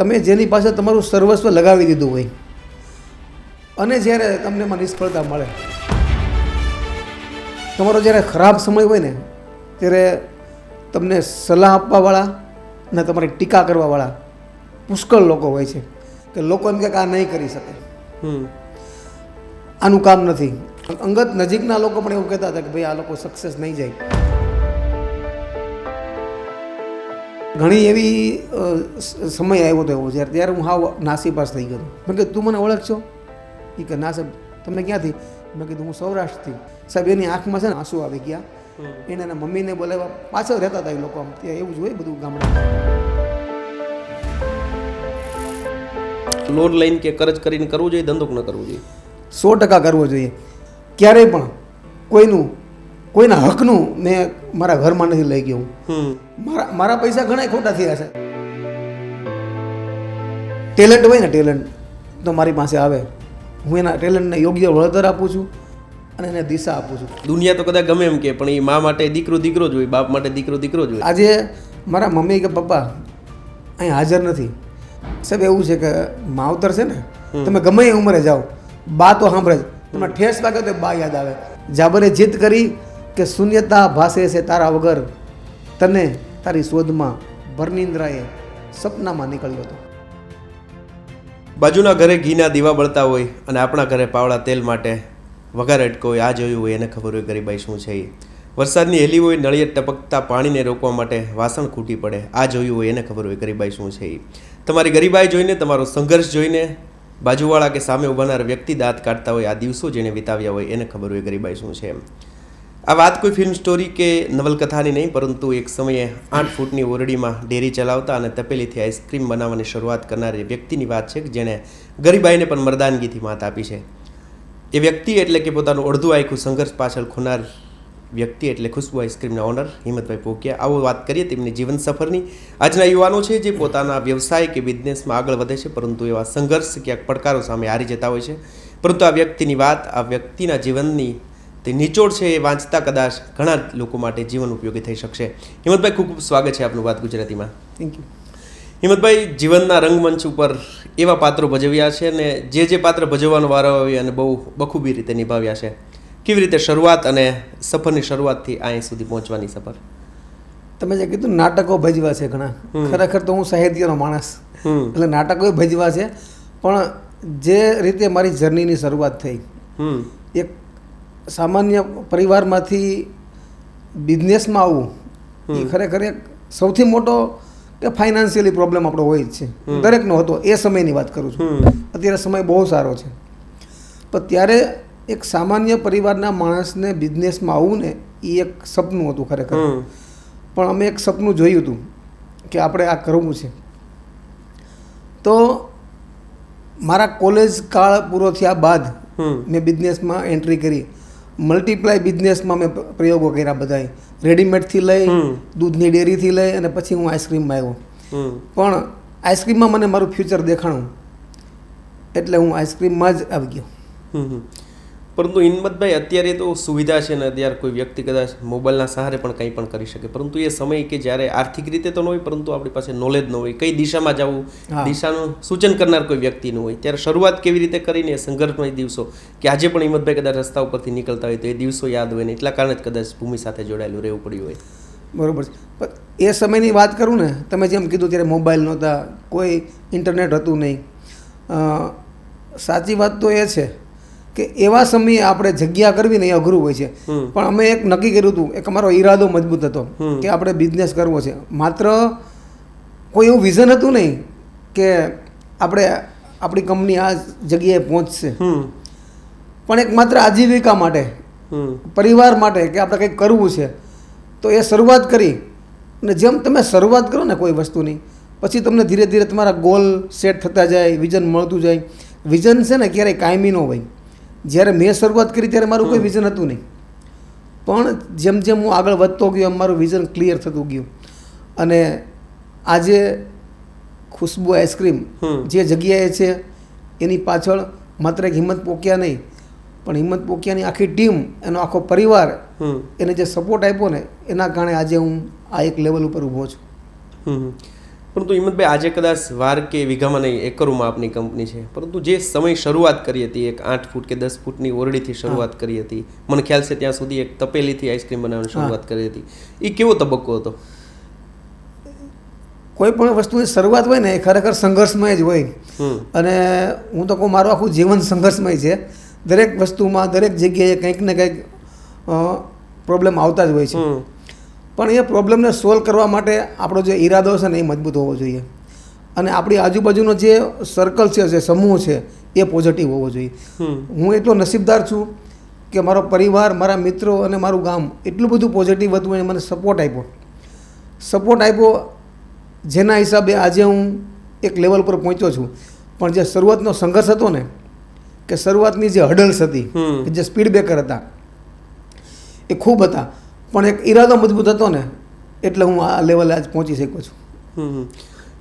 તમે જેની પાસે તમારું સર્વસ્વ લગાવી દીધું હોય અને જ્યારે તમને એમાં નિષ્ફળતા મળે, તમારો જ્યારે ખરાબ સમય હોય ને ત્યારે તમને સલાહ આપવાવાળા અને તમારી ટીકા કરવાવાળા પુષ્કળ લોકો હોય છે કે લોકો એમ કે આ નહીં કરી શકે, આનું કામ નથી. અંગત નજીકના લોકો પણ એવું કહેતા હતા કે ભાઈ આ લોકો સક્સેસ નહીં જાય. ઘણી એવી સમય આવ્યો હતો એવો ત્યારે હું હાવ નાસીપાસ થઈ ગયો હતો. મેં કીધું તું મને ઓળખશો? એ કે ના સાહેબ. તમે ક્યાંથી? મેં કીધું હું સૌરાષ્ટ્રથી. સાહેબ એની આંખમાં છે ને આંસુ આવી ગયા. એને એના મમ્મીને બોલાવ્યા. પાછળ રહેતા હતા એ લોકો, આમ ત્યાં એવું જ હોય બધું ગામડામાં. લોન લઈને કે કરજ કરીને કરવું જોઈએ, ધંધો ન કરવું જોઈએ? 100% કરવો જોઈએ. ક્યારેય પણ કોઈના હકનું મેં મારા ઘરમાં નથી લઈ ગયો. મારા પૈસા ઘણા ખોટા થયા છે. ટેલેન્ટ હોય ને, ટેલેન્ટ તો મારી પાસે આવે, હું એના ટેલેન્ટને યોગ્ય વળતર આપું છું અને એને દિશા આપું છું. દુનિયા તો કદાચ ગમે એમ કે, પણ એ મા માટે દીકરો દીકરો જ હોય, બાપ માટે દીકરો દીકરો જ હોય. આજે મારા મમ્મી કે પપ્પા અહીં હાજર નથી. સાહેબ એવું છે કે માવતર છે ને, તમે ગમે એ ઉંમરે જાઓ, બા તો સાંભળે જ. તમને ઠેસ લાગે તો બા યાદ આવે. જાબરે જીત કરી કે શૂન્યતા ભાસે છે તારા વગર, તને તારી શોધમાં ભરનિંદ્રાએ સપનામાં નીકળ્યો હતો. બાજુના ઘરે ઘીના દીવા બળતા હોય અને આપણા ઘરે પાવડા તેલ માટે વઘાર અટકો હોય. આ જોયું હોય એને ખબર હોય ગરીબાઈ શું છે. વરસાદની હેલી હોય, નળિયે ટપકતા પાણીને રોકવા માટે વાસણ ખૂટી પડે. આ જોયું હોય એને ખબર હોય ગરીબાઈ શું છે. તમારી ગરીબાઈ જોઈને, તમારો સંઘર્ષ જોઈને બાજુવાળા કે સામે ઉભાનાર વ્યક્તિ દાંત કાઢતા હોય. આ દિવસો જેણે વિતાવ્યા હોય એને ખબર હોય ગરીબાઈ શું છે. આ વાત કોઈ ફિલ્મ સ્ટોરી કે નવલકથાની નહીં, પરંતુ એક સમયે 8 ફૂટની ઓરડીમાં ડેરી ચલાવતા અને તપેલીથી આઈસ્ક્રીમ બનાવવાની શરૂઆત કરનારી વ્યક્તિની વાત છે, કે જેણે ગરીબાઈને પણ મરદાનગીથી માત આપી છે. એ વ્યક્તિ એટલે કે પોતાનું અડધું આખું સંઘર્ષ પાછળ ખોનાર વ્યક્તિ એટલે ખુશ્બુ આઈસ્ક્રીમના ઓનર હિંમતભાઈ પોકિયા. આવો વાત કરીએ તેમની જીવન સફરની. આજના યુવાનો છે જે પોતાના વ્યવસાય કે બિઝનેસમાં આગળ વધે છે, પરંતુ એવા સંઘર્ષ ક્યાંક પડકારો સામે હારી જતા હોય છે. પરંતુ આ વ્યક્તિની વાત, આ વ્યક્તિના જીવનની તે નિચોડ છે, એ વાંચતા કદાચ ઘણા લોકો માટે જીવન ઉપયોગી થઈ શકશે. હિંમતભાઈ, ખૂબ ખૂબ સ્વાગત છે આપનું વાત ગુજરાતીમાં. Thank you. હિંમતભાઈ, જીવનના રંગમંચ ઉપર એવા પાત્રો ભજવ્યા છે અને જે પાત્ર ભજવવાનો વારો આવ્યો અને બહુ બખૂબી રીતે નિભાવ્યા છે. કેવી રીતે શરૂઆત અને સફરની શરૂઆતથી અહીં સુધી પહોંચવાની સફર? તમે જે કીધું નાટકો ભજવા છે ઘણા, ખરેખર તો હું સાહિત્યનો માણસ, એટલે નાટકો ભજવા છે. પણ જે રીતે મારી જર્નીની શરૂઆત થઈ, એક સામાન્ય પરિવારમાંથી બિઝનેસમાં આવવું એ ખરેખર એક સૌથી મોટો કે ફાઇનાન્શિયલી પ્રોબ્લેમ આપણો હોય જ છે. દરેકનો હતો. એ સમયની વાત કરું છું. અત્યારે સમય બહુ સારો છે, પણ ત્યારે એક સામાન્ય પરિવારના માણસને બિઝનેસમાં આવવું ને એ એક સપનું હતું ખરેખર. પણ અમે એક સપનું જોયું હતું કે આપણે આ કરવું છે. તો મારા કોલેજ કાળ પૂરો થયા બાદ મેં બિઝનેસમાં એન્ટ્રી કરી. મલ્ટીપ્લાય બિઝનેસમાં મેં પ્રયોગો કર્યા બધા, રેડીમેડથી લઈ, દૂધની ડેરીથી લઈ અને પછી હું આઈસ્ક્રીમમાં આવ્યો. પણ આઈસ્ક્રીમમાં મને મારું ફ્યુચર દેખાણું એટલે હું આઈસ્ક્રીમમાં જ આવી ગયો. પરંતુ હિંમતભાઈ, અત્યારે તો સુવિધા છે ને, અત્યારે કોઈ વ્યક્તિ કદાચ મોબાઈલના સહારે પણ કંઈ પણ કરી શકે, પરંતુ એ સમય કે જ્યારે આર્થિક રીતે તો ન હોય, પરંતુ આપણી પાસે નોલેજ ન હોય, કઈ દિશામાં જવું, દિશાનું સૂચન કરનાર કોઈ વ્યક્તિ ન હોય, ત્યારે શરૂઆત કેવી રીતે કરીને સંઘર્ષમય દિવસો કે આજે પણ હિંમતભાઈ કદાચ રસ્તા ઉપરથી નીકળતા હોય તો એ દિવસો યાદ હોય ને એટલા કારણે જ કદાચ ભૂમિ સાથે જોડાયેલું રહેવું પડ્યું હોય. બરાબર છે. પણ એ સમયની વાત કરું ને, તમે જેમ કીધું ત્યારે મોબાઈલ નહોતા, કોઈ ઇન્ટરનેટ હતું નહીં. સાચી વાત તો એ છે કે એવા સમયે આપણે જગ્યા કરવી ને એ અઘરું હોય છે. પણ અમે એક નક્કી કર્યું હતું, એક અમારો ઈરાદો મજબૂત હતો કે આપણે બિઝનેસ કરવો છે. માત્ર કોઈ એવું વિઝન હતું નહીં કે આપણે આપણી કંપની આ જગ્યાએ પહોંચશે, પણ એક માત્ર આજીવિકા માટે, પરિવાર માટે કે આપણે કંઈક કરવું છે. તો એ શરૂઆત કરી અને જેમ તમે શરૂઆત કરો ને કોઈ વસ્તુની, પછી તમને ધીરે ધીરે તમારા ગોલ સેટ થતા જાય, વિઝન મળતું જાય. વિઝન છે ને ક્યારેય કાયમી ન હોય. જ્યારે મેં શરૂઆત કરી ત્યારે મારું કોઈ વિઝન હતું નહીં, પણ જેમ જેમ હું આગળ વધતો ગયો એમ મારું વિઝન ક્લિયર થતું ગયું. અને આજે ખુશ્બુ આઈસ્ક્રીમ જે જગ્યાએ છે એની પાછળ માત્ર એક હિંમત પોકિયા નહીં, પણ હિંમત પોકિયાની આખી ટીમ, એનો આખો પરિવાર એને જે સપોર્ટ આપ્યો ને એના કારણે આજે હું આ એક લેવલ ઉપર ઊભો છું. પરંતુ હિંમતભાઈ આજે કદાચ વાર કે વીઘામાં નહીં એકરોમાં આપની કંપની છે, પરંતુ જે સમય શરૂઆત કરી હતી એક 8 ફૂટ કે 10 ફૂટની ઓરડીથી શરૂઆત કરી હતી, મને ખ્યાલ છે ત્યાં સુધી એક તપેલીથી આઈસ્ક્રીમ બનાવવાની શરૂઆત કરી હતી, એ કેવો તબક્કો હતો? કોઈ પણ વસ્તુની શરૂઆત હોય ને એ ખરેખર સંઘર્ષમય જ હોય. અને હું તો કહું મારું આખું જીવન સંઘર્ષમય છે. દરેક વસ્તુમાં દરેક જગ્યાએ કંઈક ને કંઈક પ્રોબ્લેમ આવતા જ હોય છે. પણ એ પ્રોબ્લેમને સોલ્વ કરવા માટે આપણો જે ઈરાદો છે ને એ મજબૂત હોવો જોઈએ, અને આપણી આજુબાજુનો જે સર્કલ છે, જે સમૂહ છે, એ પોઝિટિવ હોવો જોઈએ. હું એટલો નસીબદાર છું કે મારો પરિવાર, મારા મિત્રો અને મારું ગામ એટલું બધું પોઝિટિવ હતું અને મને સપોર્ટ આપ્યો, જેના હિસાબે આજે હું એક લેવલ પર પહોંચ્યો છું. પણ જે શરૂઆતનો સંઘર્ષ હતો ને, કે શરૂઆતની જે હડલ્સ હતી, કે જે સ્પીડ બ્રેકર હતા, એ ખૂબ હતા. પણ એક ઈરાદો મજબૂત હતો ને, એટલે હું આ લેવલે આજ પહોંચી શક્યો છું.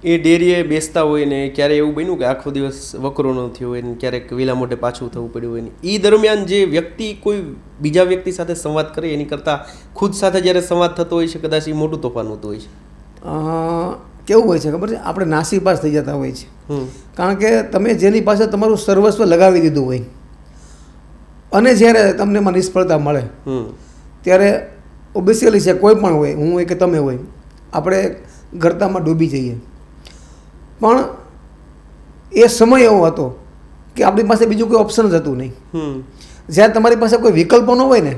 એ ડેરીએ બેસતા હોય ને ક્યારે એવું બન્યું કે આખો દિવસ વકરો ન થયો હોય ને ક્યારેક વેલા મોટે પાછું થવું પડ્યું હોય ને, એ દરમિયાન જે વ્યક્તિ કોઈ બીજા વ્યક્તિ સાથે સંવાદ કરે એની કરતાં ખુદ સાથે જ્યારે સંવાદ થતો હોય છે, કદાચ એ મોટું તોફાન હોતું હોય છે. કેવું હોય છે ખબર છે, આપણે નાસીપાસ થઈ જતા હોય છે. કારણ કે તમે જેની પાસે તમારું સર્વસ્વ લગાવી દીધું હોય અને જ્યારે તમને એમાં નિષ્ફળતા મળે ત્યારે ઓબ્વિયસલી છે, કોઈ પણ હોય, હું હોય કે તમે હોય, આપણે ગરતામાં ડૂબી જઈએ. પણ એ સમય એવો હતો કે આપણી પાસે બીજું કોઈ ઓપ્શન જ હતું નહીં. જ્યારે તમારી પાસે કોઈ વિકલ્પો ન હોય ને,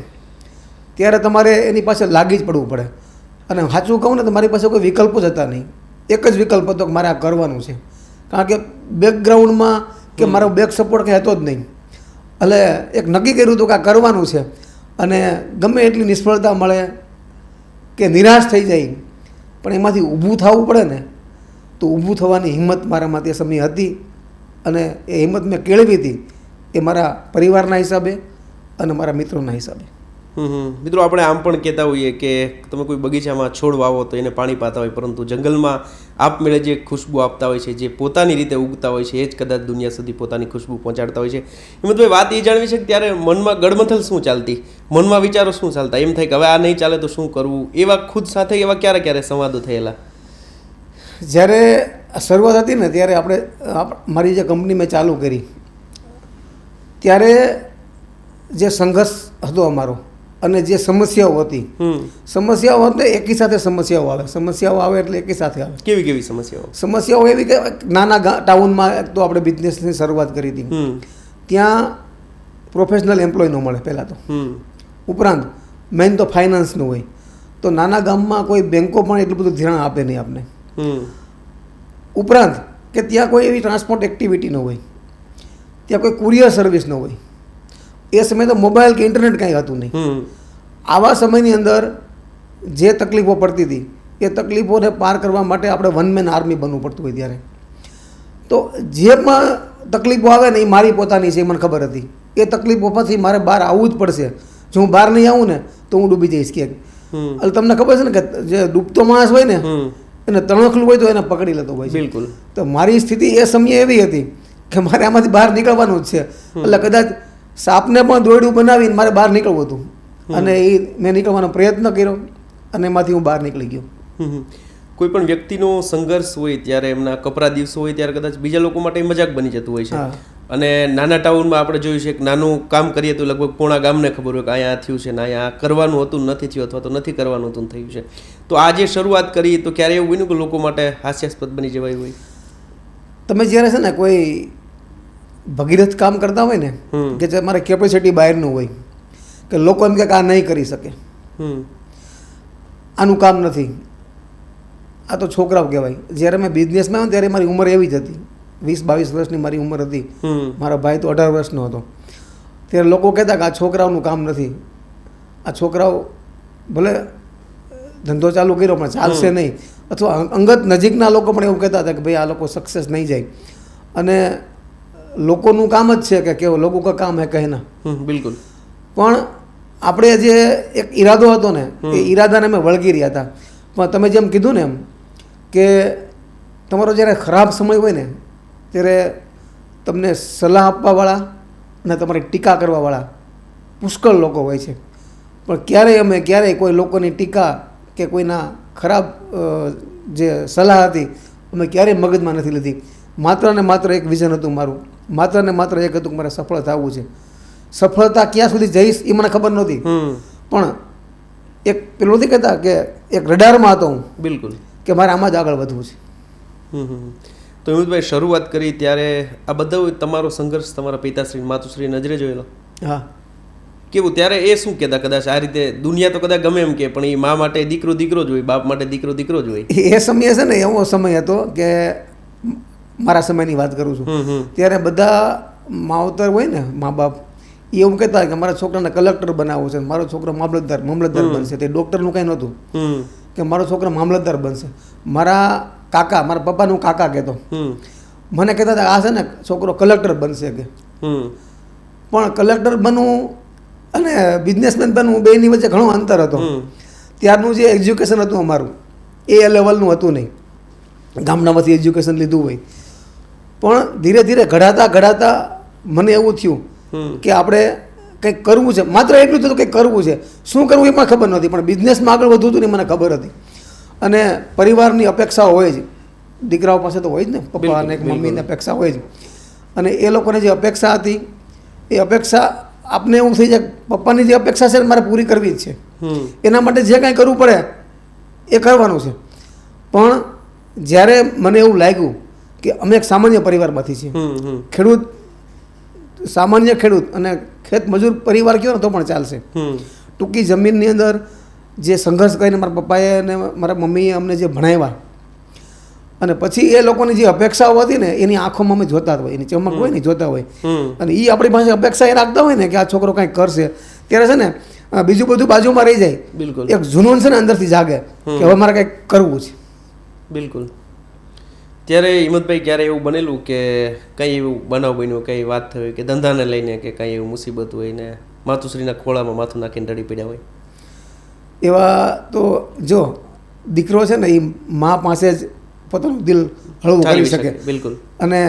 ત્યારે તમારે એની પાસે લાગી જ પડવું પડે. અને સાચું કહું ને તો મારી પાસે કોઈ વિકલ્પો જ હતા નહીં. એક જ વિકલ્પ હતો કે મારે આ કરવાનું છે. કારણ કે બેકગ્રાઉન્ડમાં કે મારો બેક સપોર્ટ કંઈ હતો જ નહીં. એટલે એક નક્કી કર્યું હતું કે આ કરવાનું છે, અને ગમે એટલી નિષ્ફળતા મળે કે નિરાશ થઈ જાય, પણ એમાંથી ઊભું થવું પડે ને, તો ઊભું થવાની હિંમત મારામાં તે સમયે હતી. અને એ હિંમત મેં કેળવી હતી, એ મારા પરિવારના હિસાબે અને મારા મિત્રોના હિસાબે. મિત્રો, આપણે આમ પણ કહેતા હોઈએ કે તમે કોઈ બગીચામાં છોડ વાવો તો એને પાણી પાતા હોય, પરંતુ જંગલમાં આપમેળે જે ખુશ્બુ આપતા હોય છે, જે પોતાની રીતે ઉગતા હોય છે, એ જ કદાચ દુનિયા સુધી પોતાની ખુશ્બુ પહોંચાડતા હોય છે. હિંમતભાઈ, વાત એ જાણવી છે કે ત્યારે મનમાં ગડમથલ શું ચાલતી, મનમાં વિચારો શું ચાલતા, એમ થાય કે હવે આ નહીં ચાલે તો શું કરવું, એવા ખુદ સાથે એવા ક્યારે સંવાદો થયેલા? જ્યારે શરૂઆત હતી ને, ત્યારે આપણે મારી જે કંપની મેં ચાલુ કરી, ત્યારે જે સંઘર્ષ હતો અમારો અને જે સમસ્યાઓ હતી, સમસ્યાઓ એટલે એકી સાથે સમસ્યાઓ આવે એટલે એકી સાથે આવે. કેવી સમસ્યાઓ એવી કે નાના ટાઉનમાં તો આપણે બિઝનેસની શરૂઆત કરી હતી, ત્યાં પ્રોફેશનલ એમ્પ્લોય ન મળે પહેલાં તો. ઉપરાંત મેઇન તો ફાઇનાન્સનું હોય, તો નાના ગામમાં કોઈ બેન્કો પણ એટલું બધું ધ્યાન આપે નહીં આપને. ઉપરાંત કે ત્યાં કોઈ એવી ટ્રાન્સપોર્ટ એક્ટિવિટી ન હોય, ત્યાં કોઈ કુરિયર સર્વિસ ન હોય. એ સમયે તો મોબાઈલ કે ઇન્ટરનેટ કાંઈ હતું નહીં. આવા સમયની અંદર જે તકલીફો પડતી હતી, એ તકલીફોને પાર કરવા માટે આપણે વન મેન આર્મી બનવું પડતું હોય. ત્યારે તો જે પણ તકલીફો આવે ને, એ મારી પોતાની છે, એ મને ખબર હતી. એ તકલીફો પછી મારે બહાર આવવું જ પડશે. જો હું બહાર નહીં આવું ને તો હું ડૂબી જઈશ ક્યાંક. એટલે તમને ખબર છે ને કે જે ડૂબતો માણસ હોય ને, એને તણખલું હોય તો એને પકડી લેતો હોય. બિલકુલ. તો મારી સ્થિતિ એ સમયે એવી હતી કે મારે આમાંથી બહાર નીકળવાનું જ છે. એટલે કદાચ સાપને પણ દોરડું બનાવીને મારે બહાર નીકળવું હતું, અને એ મેં નીકળવાનો પ્રયત્ન કર્યો અને એમાંથી હું બહાર નીકળી ગયો. કોઈ પણ વ્યક્તિનો સંઘર્ષ હોય ત્યારે, એમના કપરા દિવસો હોય ત્યારે કદાચ બીજા લોકો માટે મજાક બની જતું હોય છે. અને નાના ટાઉનમાં આપણે જોયું છે કે નાનું કામ કરીએ તો લગભગ પૂર્ણા ગામને ખબર હોય કે અહીંયા થયું છે ને, અહીંયા કરવાનું હતું નથી થયું, અથવા તો નથી કરવાનું હતું થયું છે. તો આ જે શરૂઆત કરી તો ક્યારે એવું બન્યું કે લોકો માટે હાસ્યાસ્પદ બની જવાય હોય? તમે જ્યારે છે ને કોઈ ભગીરથ કામ કરતા હોય ને, કે જે મારે કેપેસિટી બહારનું હોય, કે લોકો એમ કે આ નહીં કરી શકે, આનું કામ નથી, આ તો છોકરાઓ કહેવાય. જ્યારે મેં બિઝનેસમાં આવ્યો ત્યારે મારી ઉંમર એવી જ હતી, 20-22 વર્ષની મારી ઉંમર હતી. મારો ભાઈ તો 18 વર્ષનો હતો. ત્યારે લોકો કહેતા કે આ છોકરાઓનું કામ નથી, આ છોકરાઓ ભલે ધંધો ચાલુ કર્યો પણ ચાલશે નહીં. અથવા અંગત નજીકના લોકો પણ એવું કહેતા હતા કે ભાઈ આ લોકો સક્સેસ નહીં જાય, અને લોકોનું કામ જ છે કે કેવો લોકો કા કામ હે કહેના. બિલકુલ. પણ આપણે જે એક ઈરાદો હતો ને, એ ઈરાદાને અમે વળગી રહ્યા હતા. પણ તમે જેમ કીધું ને એમ કે તમારો જ્યારે ખરાબ સમય હોય ને, ત્યારે તમને સલાહ આપવાવાળા અને તમારી ટીકા કરવાવાળા પુષ્કળ લોકો હોય છે. પણ ક્યારેય કોઈ લોકોની ટીકા કે કોઈના ખરાબ જે સલાહ હતી અમે ક્યારેય મગજમાં નથી લીધી. માત્ર ને માત્ર એક વિઝન હતું મારું, માત્ર ને માત્ર એક હતું કે મારે સફળ થવું છે. સફળતા ક્યાં સુધી જઈશ એ મને ખબર નહોતી, પણ એક પેલું નથી કહેતા કે એક રડારમાં હતો હું. બિલકુલ. કે મારે આમાં જ આગળ વધવું છે. તો હિંમતભાઈ, શરૂઆત કરી ત્યારે આ બધો તમારો સંઘર્ષ તમારા પિતાશ્રી માતુશ્રી નજરે જોયેલો? હા. કેવું ત્યારે એ શું કહેતા? કદાચ આ રીતે દુનિયા તો કદાચ ગમે એમ કે, પણ એ મા માટે દીકરો દીકરો જ હોય, બાપ માટે દીકરો દીકરો જ હોય. એ સમય છે ને એવો સમય હતો કે મારા સમયની વાત કરું છું, ત્યારે બધા માવતર હોય ને, મા બાપ, એ એવું કહેતા કે મારા છોકરાને કલેક્ટર બનાવવો છે, મારો છોકરો મામલતદાર બનશે. તે ડૉક્ટરનું કંઈ નહોતું કે મારો છોકરો મામલતદાર બનશે. મારા કાકા, મારા પપ્પાનું કાકા કહેતો, મને કહેતા હતા આ છે ને છોકરો કલેક્ટર બનશે કે. પણ કલેક્ટર બનવું અને બિઝનેસમેન બનવું બેની વચ્ચે ઘણો અંતર હતો. ત્યારનું જે એજ્યુકેશન હતું અમારું એ લેવલનું હતું નહીં, ગામડામાંથી એજ્યુકેશન લીધું હોય. પણ ધીરે ધીરે ઘડાતા મને એવું થયું કે આપણે કંઈક કરવું છે. માત્ર એટલું જ હતું કંઈક કરવું છે, શું કરવું એ પણ ખબર નહોતી, પણ બિઝનેસમાં આગળ વધવું હતું ને મને ખબર હતી. અને પરિવારની અપેક્ષાઓ હોય જ, દીકરાઓ પાસે તો હોય જ ને, પપ્પા અને મમ્મીની અપેક્ષા હોય જ. અને એ લોકોને જે અપેક્ષા હતી એ અપેક્ષા આપને એવું થઈ જાય પપ્પાની જે અપેક્ષા છે મારે પૂરી કરવી જ છે. એના માટે જે કાંઈ કરવું પડે એ કરવાનું છે. પણ જ્યારે મને એવું લાગ્યું કે અમે એક સામાન્ય પરિવારમાંથી છીએ, ખેડૂત, સામાન્ય ખેડૂત અને ખેત મજૂર પરિવાર કયો ને તો પણ ચાલશે. ટૂંકી જમીનની અંદર જે સંઘર્ષ કરીને મારા પપ્પાએ અને મારા મમ્મીએ અમને જે ભણાવ્યા, અને પછી એ લોકોની જે અપેક્ષાઓ હતી ને એની આંખોમાં અમે જોતા હોય, એની ચમક હોય ને જોતા હોય, અને એ આપણી પાસે અપેક્ષા એ રાખતા હોય ને કે આ છોકરો કંઈક કરશે, ત્યારે છે ને બીજું બધું બાજુમાં રહી જાય. બિલકુલ. એક જુનૂન છે ને અંદરથી જાગે કે હવે મારે કંઈક કરવું છે. બિલકુલ. ત્યારે હિંમતભાઈ ક્યારે એવું બનેલું કે કંઈ એવું બનાવ બન્યું, કંઈ વાત થઈ હોય કે ધંધાને લઈને કે કંઈ એવું મુસીબત હોય ને માતુશ્રીના ખોળામાં માથું નાખીને રડી પડ્યા હોય? એવા તો જો દીકરો છે ને એ મા પાસે જ પોતાનું દિલ હળવું કરી શકે. બિલકુલ. અને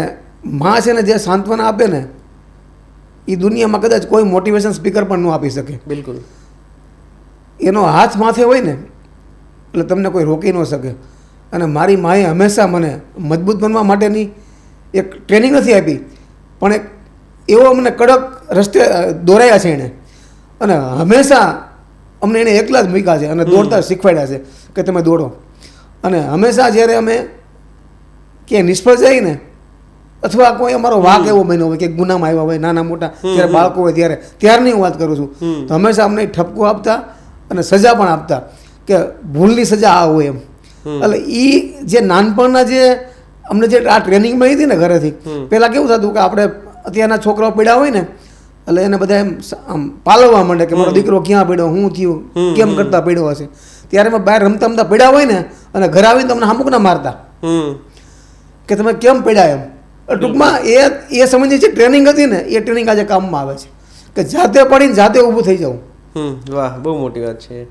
મા છે ને જે સાંત્વના આપે ને એ દુનિયામાં કદાચ કોઈ મોટિવેશન સ્પીકર પણ ન આપી શકે. બિલકુલ. એનો હાથ માથે હોય ને એટલે તમને કોઈ રોકી ન શકે. અને મારી માએ હંમેશા મને મજબૂત બનવા માટેની એક ટ્રેનિંગ નથી આપી, પણ એક એવો અમને કડક રસ્તે દોરાયા છે એણે. અને હંમેશા અમને એને એકલા જ મૂક્યા છે અને દોડતા શીખવાડ્યા છે કે તમે દોડો. અને હંમેશા જ્યારે અમે ક્યાંય નિષ્ફળ જઈએ ને, અથવા કોઈ અમારો વાંક એવો બન્યો હોય કે ગુનામાં આવ્યા હોય, નાના મોટા જ્યારે બાળકો હોય ત્યારની હું વાત કરું છું, તો હંમેશા અમને ઠપકો આપતા અને સજા પણ આપતા કે ભૂલની સજા આ હોય એમ. એટલે એ જે નાનપણના જે અમને જે આ ટ્રેનિંગ મળી હતી ને ઘરેથી, પહેલાં કેવું થતું કે આપણે અત્યારના છોકરાઓ પડ્યા હોય ને એટલે એને બધા એમ આમ પાલવવા માંડે કે મારો દીકરો ક્યાં પડ્યો, શું થયું, કેમ કરતા પડ્યો હશે. ત્યારે મેં બહાર રમતા પડ્યા હોય ને અને ઘરે આવીને તમને હામુક ના મારતા કે તમે કેમ પડ્યા એમ. ટૂંકમાં એ સમયની જે ટ્રેનિંગ હતી ને એ ટ્રેનિંગ આજે કામમાં આવે છે કે જાતે પડીને જાતે ઊભું થઈ જવું. વાહ, બહુ મોટી વાત છે.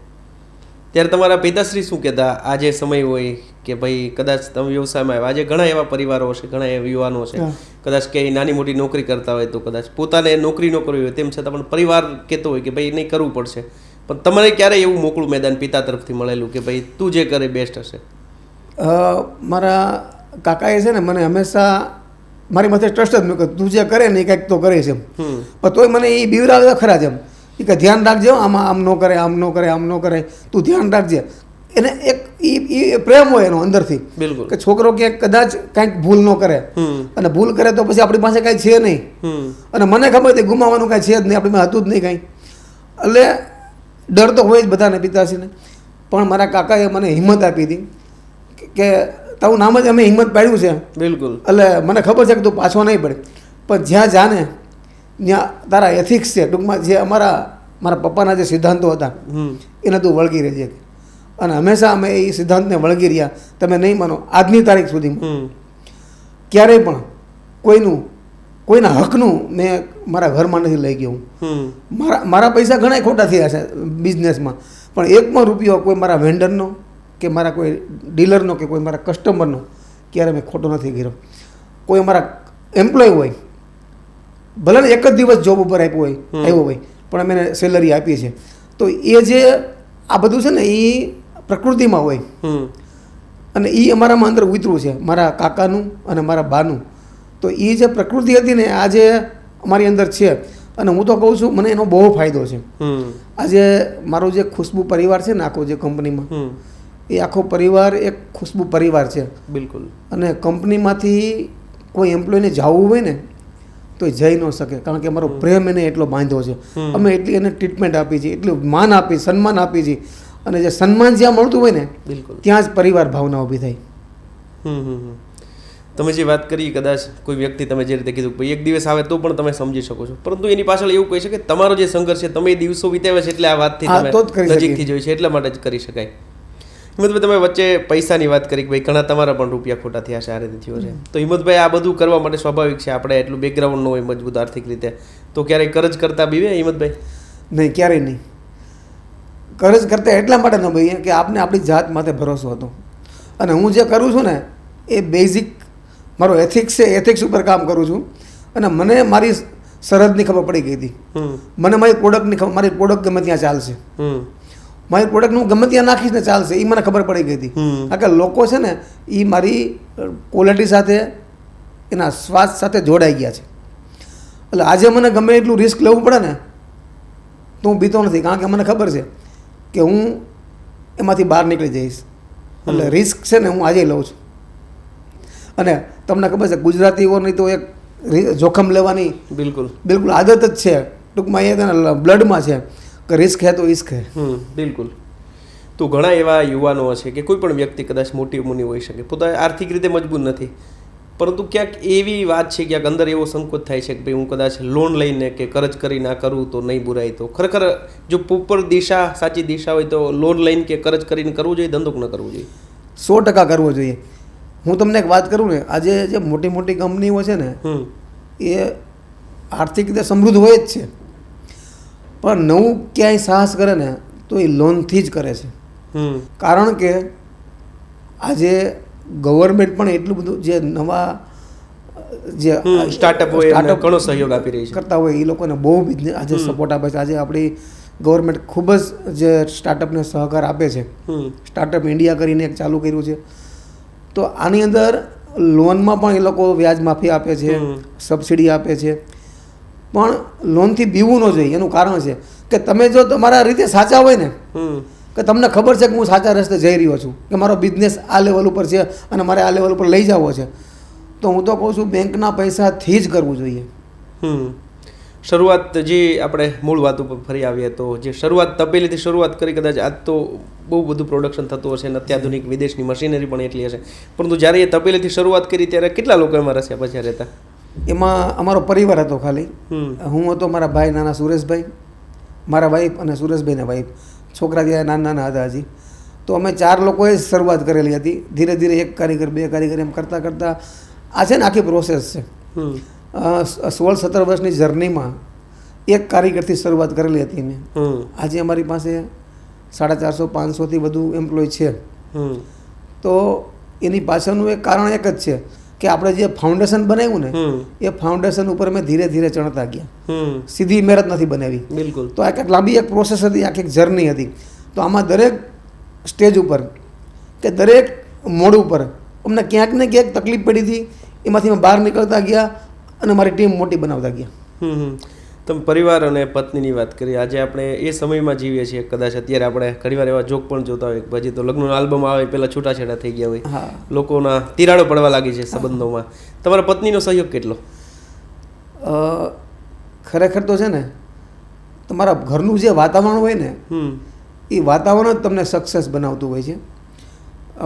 ત્યારે તમારા પિતાશ્રી શું કહેતા? આ જે સમય હોય કે ભાઈ કદાચ તમે વ્યવસાયમાં આવ્યા, આજે ઘણા એવા પરિવારો હશે, ઘણા એવા યુવાનો છે, કદાચ કે નાની મોટી નોકરી કરતા હોય તો કદાચ પોતાને નોકરી ન કરવી હોય તેમ છતાં પણ પરિવાર કહેતો હોય કે ભાઈ નહીં કરવું પડશે, પણ તમારે ક્યારે એવું મોકળું મેદાન પિતા તરફથી મળેલું કે ભાઈ તું જે કરે બેસ્ટ હશે? મારા કાકાએ છે ને મને હંમેશા મારી માથે ટ્રસ્ટ જ મૂક્યો, તું જે કરે ને એ કંઈક તો કરે છે એમ. પણ તોય મને એ બીવરાવે ખરા જ એમ કે ધ્યાન રાખજે, આમાં આમ ન કરે, આમ ન કરે, આમ ન કરે, તું ધ્યાન રાખજે. એને એક એ પ્રેમ હોય એનો અંદરથી. બિલકુલ. કે છોકરો ક્યાંક કદાચ કાંઈક ભૂલ ન કરે, અને ભૂલ કરે તો પછી આપણી પાસે કાંઈ છે નહીં, અને મને ખબર હતી ગુમાવવાનું કાંઈ છે જ નહીં, આપણી પાસે હતું જ નહીં કાંઈ. એટલે ડર તો હોય જ બધાને પિતાશ્રીને. પણ મારા કાકાએ મને હિંમત આપી હતી કે તારું નામ જ અમે હિંમત પાડ્યું છે. બિલકુલ. એટલે મને ખબર છે કે તું પાછો નહીં પડે, પણ જ્યાં જાને ત્યાં તારા એથિક્સ છે, ટૂંકમાં જે મારા પપ્પાના જે સિદ્ધાંતો હતા એને તું વળગી રહેજે. અને હંમેશા અમે એ સિદ્ધાંતને વળગી રહ્યા. તમે નહીં માનો, આજની તારીખ સુધીમાં ક્યારેય પણ કોઈના હકનું મેં મારા ઘરમાં નથી લઈ ગયો. મારા પૈસા ઘણા ખોટા થયા છે બિઝનેસમાં, પણ એક પણ રૂપિયો કોઈ મારા વેન્ડરનો કે મારા કોઈ ડીલરનો કે કોઈ મારા કસ્ટમરનો ક્યારે મેં ખોટો નથી કર્યો. કોઈ મારા એમ્પ્લોય હોય, ભલે ને એક જ દિવસ જોબ ઉપર આવ્યો હોય, પણ અમે એને સેલરી આપીએ છીએ. તો એ જે આ બધું છે ને એ પ્રકૃતિમાં હોય. અને એ અમારામાં અંદર ઉતરું છે, મારા કાકાનું અને મારા બાનું. તો એ જે પ્રકૃતિ હતી ને આજે અમારી અંદર છે. અને હું તો કહું છું મને એનો બહુ ફાયદો છે. આજે મારો જે ખુશ્બુ પરિવાર છે ને આખો જે કંપનીમાં, એ આખો પરિવાર એક ખુશ્બુ પરિવાર છે. બિલકુલ. અને કંપનીમાંથી કોઈ એમ્પ્લોયને જવું હોય ને તો એ જઈ ન શકે, કારણ કે અમારો પ્રેમ એને એટલો બાંધ્યો છે. અમે એટલી એને ટ્રીટમેન્ટ આપી છે, એટલું માન આપી, સન્માન આપી છે. અને જે સન્માન જ્યાં મળતું હોય ને બિલકુલ ત્યાં જ પરિવાર ભાવના ઊભી થાય. તમે જે વાત કરી, કદાચ કોઈ વ્યક્તિ તમે જે રીતે કીધું એક દિવસ આવે તો પણ તમે સમજી શકો છો, પરંતુ એની પાછળ એવું કહી શકે તમારો જે સંઘર્ષ છે, તમે એ દિવસો વિતાવ્યા છે એટલે આ વાતથી તમે નજીકથી જોઈ છે, એટલા માટે જ કરી શકાય. હિંમતભાઈ, તમે વચ્ચે પૈસાની વાત કરી કે ભાઈ ઘણા તમારા પણ રૂપિયા ખોટા થયા છે, આ રીતે થયો છે. તો હિંમતભાઈ, આ બધું કરવા માટે સ્વાભાવિક છે, આપણે એટલું બેકગ્રાઉન્ડ ન હોય મજબૂત આર્થિક રીતે, તો ક્યારેય કરજ કરતા બીવે હિંમતભાઈ? નહીં, ક્યારેય નહીં. કરજ કરતા એટલા માટે ન ભાઈ કે આપને આપણી જાત માથે ભરોસો હતો. અને હું જે કરું છું ને એ બેઝિક મારો એથિક્સ છે, એથિક્સ ઉપર કામ કરું છું. અને મને મારી સરહદની ખબર પડી ગઈ હતી. મને મારી પ્રોડક્ટની ખબર, મારી પ્રોડક્ટ ગમે ત્યાં ચાલશે, મારી પ્રોડક્ટ હું ગમે ત્યાં નાખીશ ને ચાલશે, એ મને ખબર પડી ગઈ હતી. કારણ કે લોકો છે ને એ મારી ક્વોલિટી સાથે, એના સ્વાદ સાથે જોડાઈ ગયા છે. એટલે આજે મને ગમે એટલું રિસ્ક લેવું પડે ને તો હું બીતો નથી, કારણ કે મને ખબર છે કે હું એમાંથી બહાર નીકળી જઈશ. એટલે રિસ્ક છે ને હું આજે લઉં છું. અને તમને ખબર છે ગુજરાતીઓની તો એક જોખમ લેવાની બિલકુલ બિલકુલ આદત જ છે, ટૂંકમાં એ તેના બ્લડમાં છે કે રિસ્ક હે તો ઇશ્ક હે. બિલકુલ. તો ઘણા એવા યુવાનો હશે કે કોઈ પણ વ્યક્તિ કદાચ મોટી ઉંમરની હોઈ શકે, પોતા આર્થિક રીતે મજબૂત નથી, પરંતુ ક્યાંક એવી વાત છે, ક્યાંક અંદર એવો સંકોચ થાય છે કે ભાઈ હું કદાચ લોન લઈને કે કરજ કરી ના કરું તો નહીં બુરાય. તો ખરેખર જો ઉપર દિશા, સાચી દિશા હોય તો લોન લઈને કે કરજ કરીને કરવું જોઈએ, ધંધો ન કરવું જોઈએ? 100% કરવો જોઈએ. હું તમને એક વાત કરું ને, આજે જે મોટી મોટી કંપનીઓ છે ને એ આર્થિક રીતે સમૃદ્ધ હોય જ છે, પણ નવું ક્યાંય સાહસ કરે ને તો એ લોનથી જ કરે છે. કારણ કે આજે ગવર્મેન્ટ પણ એટલું બધું જે નવા જે સ્ટાર્ટઅપ હોય એને ઘણો સહયોગ આપી રહી છે, કરતા હોય એ લોકોને બહુ બિઝનેસ આજે સપોર્ટ આપે છે. આજે આપણી ગવર્મેન્ટ ખૂબ જ જે સ્ટાર્ટઅપને સહકાર આપે છે. સ્ટાર્ટઅપ ઇન્ડિયા કરીને એક ચાલુ કર્યું છે. તો આની અંદર લોનમાં પણ એ લોકો વ્યાજ માફી આપે છે, સબસિડી આપે છે. પણ લોનથી બીવું ન જોઈએ. એનું કારણ છે કે તમે જો તમારા રીતે સાચા હોય ને, કે તમને ખબર છે કે હું સાચા રસ્તે જઈ રહ્યો છું, કે મારો બિઝનેસ આ લેવલ ઉપર છે અને મારે આ લેવલ ઉપર લઈ જવો છે, તો હું તો કહું છું બેંકના પૈસાથી જ કરવું જોઈએ. શરૂઆત જે આપણે મૂળ વાત ઉપર ફરી આવીએ તો જે શરૂઆત તપેલીથી શરૂઆત કરી, કદાચ આજ તો બહુ બધું પ્રોડક્શન થતું હશે અને અત્યાધુનિક વિદેશની મશીનરી પણ એટલી હશે, પરંતુ જ્યારે એ તપેલીથી શરૂઆત કરી ત્યારે કેટલા લોકો એમાં રસ્યા પછી રહેતા? એમાં અમારો પરિવાર હતો ખાલી. હું હતો, મારા ભાઈ નાના સુરેશભાઈ, મારા વાઈફ અને સુરેશભાઈના વાઈફ. છોકરા ત્યાં નાના નાના હતા હજી. તો અમે 4 લોકોએ શરૂઆત કરેલી હતી. ધીરે ધીરે 1 કારીગર 2 કારીગર એમ કરતાં કરતાં આ છે ને આખી પ્રોસેસ છે. 16-17 વર્ષની જર્નીમાં 1 કારીગરથી શરૂઆત કરેલી હતી મેં. આજે અમારી પાસે 450-500થી વધુ એમ્પ્લોય છે. તો એની પાછળનું એક કારણ એક જ છે કે આપણે જે ફાઉન્ડેશન બનાવ્યું ને એ ફાઉન્ડેશન ઉપર મેં ધીરે ધીરે ચણતા ગયા. સીધી મહેનત નથી બનાવી. બિલકુલ. તો આ એક લાંબી એક પ્રોસેસ હતી, આખી એક જર્ની હતી. તો આમાં દરેક સ્ટેજ ઉપર કે દરેક મોડ ઉપર અમને ક્યાંક ને ક્યાંક તકલીફ પડી હતી. એમાંથી અમે બહાર નીકળતા ગયા અને મારી ટીમ મોટી બનાવતા ગયા. તમે પરિવાર અને પત્નીની વાત કરી. આજે આપણે એ સમયમાં જીવીએ છીએ, કદાચ અત્યારે આપણે ઘણીવાર એવા જોક પણ જોતા હોય, પછી તો લગ્નનો આલ્બમ આવે પહેલાં છૂટાછેડા થઈ ગયા હોય, લોકોના તિરાડો પડવા લાગી છે સંબંધોમાં. તમારા પત્નીનો સહયોગ કેટલો? ખરેખર તો છે ને તમારા ઘરનું જે વાતાવરણ હોય ને એ વાતાવરણ જ તમને સક્સેસ બનાવતું હોય છે.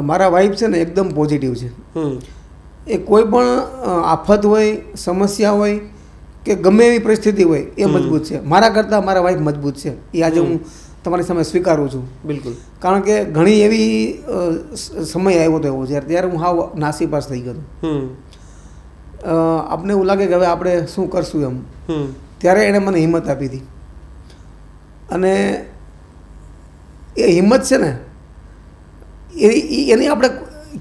મારા વાઈફ છે ને એકદમ પોઝિટિવ છે. એ કોઈ પણ આફત હોય, સમસ્યા હોય કે ગમે એવી પરિસ્થિતિ હોય એ મજબૂત છે. મારા કરતાં મારા વાઈફ મજબૂત છે. એ આજે હું તમારી સામે સ્વીકારું છું. બિલકુલ. કારણ કે ઘણી એવી સમય આવ્યો હતો એવો ત્યારે હું હાવ નાસીપાસ થઈ ગયો હતો. આપને એવું લાગે કે હવે આપણે શું કરશું એમ. ત્યારે એણે મને હિંમત આપી હતી. અને એ હિંમત છે ને એની આપણે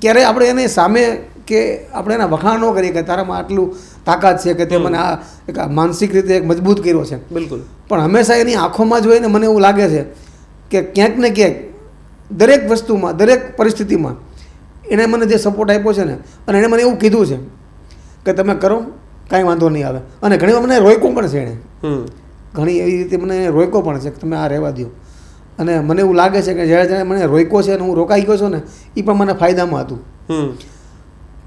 ક્યારેય આપણે એને સામે કે આપણે એના વખાણ ન કરીએ કે તારામાં આટલું તાકાત છે કે તે મને આ એક માનસિક રીતે એક મજબૂત કર્યો છે. બિલકુલ. પણ હંમેશા એની આંખોમાં જોઈને મને એવું લાગે છે કે ક્યાંક ને ક્યાંક દરેક વસ્તુમાં, દરેક પરિસ્થિતિમાં એણે મને જે સપોર્ટ આપ્યો છે ને, અને એણે મને એવું કીધું છે કે તમે કરો, કાંઈ વાંધો નહીં આવે. અને ઘણી વાર મને રોક્યો પણ છે એણે, ઘણી એવી રીતે મને રોક્યો પણ છે કે તમે આ રહેવા દો. અને મને એવું લાગે છે કે જ્યારે જ્યારે મને રોક્યો છે અને હું રોકાઈ ગયો છું ને, એ પણ મને ફાયદામાં હતું.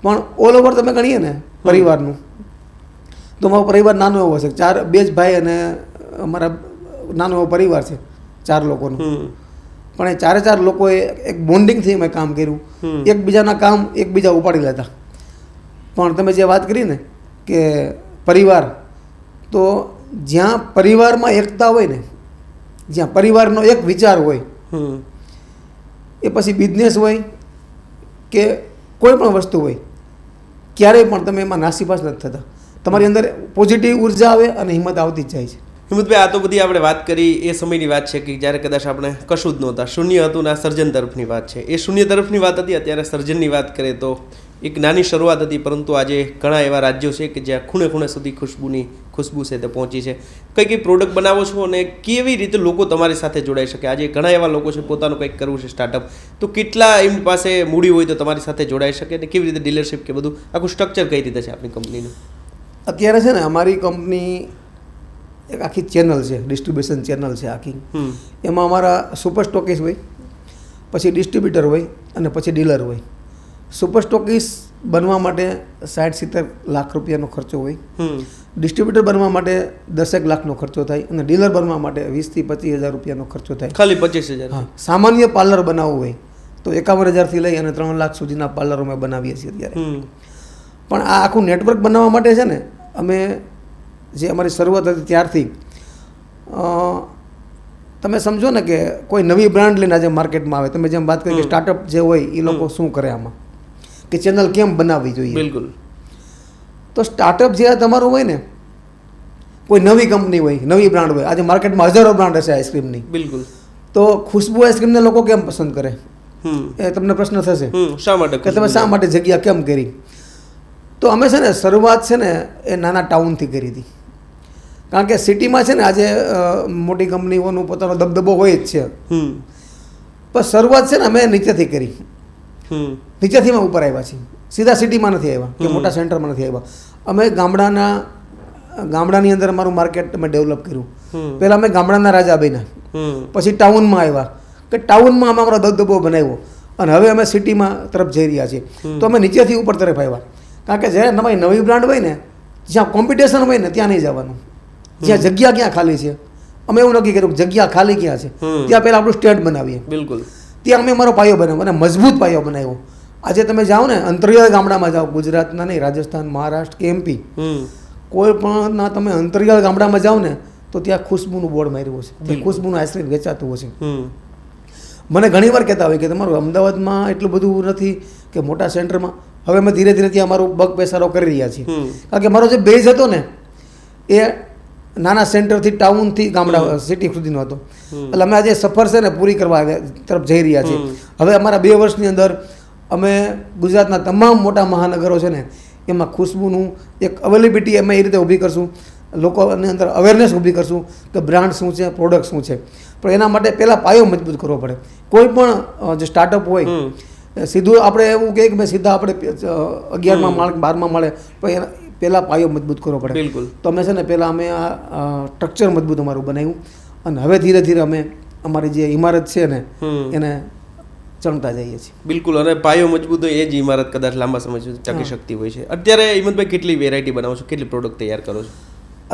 પણ ઓલ ઓવર તમે ગણીએ ને પરિવારનું, તો મારો પરિવાર નાનો એવો છે, 2 જ ભાઈ અને અમારા નાનો એવો પરિવાર છે 4 લોકોનો. પણ એ 4 લોકોએ એક બોન્ડિંગથી અમે કામ કર્યું, એકબીજાના કામ એકબીજા ઉપાડી લેતા. પણ તમે જે વાત કરી ને કે પરિવાર, તો જ્યાં પરિવારમાં એકતા હોય ને, જ્યાં પરિવારનો એક વિચાર હોય, એ પછી બિઝનેસ હોય કે કોઈ પણ વસ્તુ હોય, ક્યારેય પણ તમે એમાં નાસીપાસ નથી થતા. તમારી અંદર પોઝિટિવ ઉર્જા આવે અને હિંમત આવતી જ જાય છે. હિંમતભાઈ, આ તો બધી આપણે વાત કરી એ સમયની વાત છે કે જ્યારે કદાચ આપણે કશું જ નહોતા, શૂન્ય હતું ને આ સર્જન તરફની વાત છે. એ શૂન્ય તરફની વાત હતી. અત્યારે સર્જનની વાત કરીએ તો એક નાની શરૂઆત હતી, પરંતુ આજે ઘણા એવા રાજ્યો છે કે જ્યાં ખૂણે ખૂણે સુધી ખુશ્બુ છે તે પહોંચી છે. કઈ કઈ પ્રોડક્ટ બનાવો છો અને કેવી રીતે લોકો તમારી સાથે જોડાઈ શકે? આજે ઘણા એવા લોકો છે પોતાનું કંઈક કરવું છે સ્ટાર્ટઅપ, તો કેટલા એમની પાસે મૂડી હોય તો તમારી સાથે જોડાઈ શકે, અને કેવી રીતે ડીલરશીપ કે બધું આખું સ્ટ્રક્ચર કઈ રીતે છે આપણી કંપનીનું? અત્યારે છે ને અમારી કંપની એક આખી ચેનલ છે, ડિસ્ટ્રીબ્યુશન ચેનલ છે આખી. એમાં અમારા સુપર સ્ટોકીસ હોય, પછી ડિસ્ટ્રીબ્યુટર હોય અને પછી ડીલર હોય. સુપર સ્ટોકીસ બનવા માટે 60-70 લાખ રૂપિયાનો ખર્ચો હોય, ડિસ્ટ્રીબ્યુટર બનવા માટે 10 લાખનો ખર્ચો થાય, અને ડીલર બનવા માટે 20,000 થી 25,000 રૂપિયાનો ખર્ચો થાય. ખાલી 25,000? હા. સામાન્ય પાર્લર બનાવવું હોય તો 51,000થી લઈ અને 3 લાખ સુધીના પાર્લરો અમે બનાવીએ છીએ અત્યારે. પણ આ આખું નેટવર્ક બનાવવા માટે છે ને, અમે જે અમારી શરૂઆત હતી ત્યારથી, તમે સમજો ને કે કોઈ નવી બ્રાન્ડ લઈને આજે માર્કેટમાં આવે, તમે જેમ વાત કરી કે સ્ટાર્ટઅપ જે હોય એ લોકો શું કરે આમાં, કે ચેનલ કેમ બનાવવી જોઈએ. બિલકુલ. તો સ્ટાર્ટઅપ જે તમારું હોય ને, કોઈ નવી કંપની હોય, નવી બ્રાન્ડ હોય, આજે માર્કેટમાં હજારો બ્રાન્ડ હશે આઈસ્ક્રીમની. બિલકુલ. તો ખુશ્બુ આઈસ્ક્રીમને લોકો કેમ પસંદ કરે, એ તમને પ્રશ્ન થશે શા માટે, કે તમે શા માટે જગ્યા કેમ કરી. તો અમે છે ને શરૂઆત છે ને એ નાના ટાઉનથી કરી હતી. કારણ કે સિટીમાં છે ને આજે મોટી કંપનીઓનો પોતાનો દબદબો હોય જ છે, પણ શરૂઆત છે ને અમે નીચેથી કરી. નીચેથી અમે ઉપર આવ્યા છીએ, સીધા સિટીમાં નથી આવ્યા કે મોટા સેન્ટરમાં નથી આવ્યા. અમે ગામડાની અંદર અમારું માર્કેટ અમે ડેવલપ કર્યું. પહેલાં અમે ગામડાના રાજા બન્યા, પછી ટાઉનમાં આવ્યા, કે ટાઉનમાં અમે અમારો દબદબો બનાવ્યો, અને હવે અમે સિટીમાં તરફ જઈ રહ્યા છીએ. તો અમે નીચેથી ઉપર તરફ આવ્યા. કારણ કે જ્યારે તમારી નવી બ્રાન્ડ હોય ને, જ્યાં કોમ્પિટિશન હોય ને ત્યાં નહીં જવાનું, જ્યાં જગ્યા ક્યાં ખાલી છે. અમે એવું નક્કી કર્યું કે જગ્યા ખાલી ક્યાં છે ત્યાં પહેલાં આપણું સ્ટેન્ડ બનાવીએ. બિલકુલ. ત્યાં અમે મારો પાયો બનાવ્યો અને મજબૂત પાયો બનાવ્યો. આજે તમે જાઓ ને અંતરિયાળ ગામડામાં જાઓ, ગુજરાતના નહીં, રાજસ્થાન, મહારાષ્ટ્ર કે MP, કોઈ પણના તમે અંતરિયાળ ગામડામાં જાઓ ને તો ત્યાં ખુશ્બુનું બોર્ડ માર્યું છે, ત્યાં ખુશ્બુનું આઈસ્ક્રીમ વેચાતું હશે. મને ઘણી વાર કહેતા હોય કે તમારું અમદાવાદમાં એટલું બધું નથી કે મોટા સેન્ટરમાં. હવે અમે ધીરે ધીરે ત્યાં મારું પગ પેસારો કરી રહ્યા છીએ. કારણ કે મારો જે બેઝ હતો ને એ નાના સેન્ટરથી ટાઉનથી ગામડા સિટી સુધીનો હતો. એટલે અમે આજે સફર છે ને પૂરી કરવા તરફ જઈ રહ્યા છીએ. હવે અમારા 2 વર્ષની અંદર અમે ગુજરાતના તમામ મોટા મહાનગરો છે ને એમાં ખુશ્બુનું એક અવેલેબિલિટી અમે એ રીતે ઊભી કરશું, લોકોની અંદર અવેરનેસ ઊભી કરશું કે બ્રાન્ડ શું છે, પ્રોડક્ટ શું છે. પણ એના માટે પહેલાં પાયો મજબૂત કરવો પડે. કોઈ પણ જે સ્ટાર્ટઅપ હોય સીધું આપણે એવું કહીએ કે ભાઈ સીધા આપણે 11મા માળ 12મા માળે, પણ પહેલાં પાયો મજબૂત કરવો પડે. બિલકુલ. તો અમે છે ને પહેલાં અમે આ સ્ટ્રક્ચર મજબૂત અમારું બનાવ્યું, અને હવે ધીરે ધીરે અમે અમારી જે ઇમારત છે ને એને ચણતા જઈએ છીએ. બિલકુલ. અને પાયો મજબૂત હોય એ જ ઇમારત કદાચ લાંબા સમય સુધી ટકી શકતી હોય છે. અત્યારે હિંમતભાઈ કેટલી વેરાયટી બનાવો છો, કેટલી પ્રોડક્ટ તૈયાર કરો છો?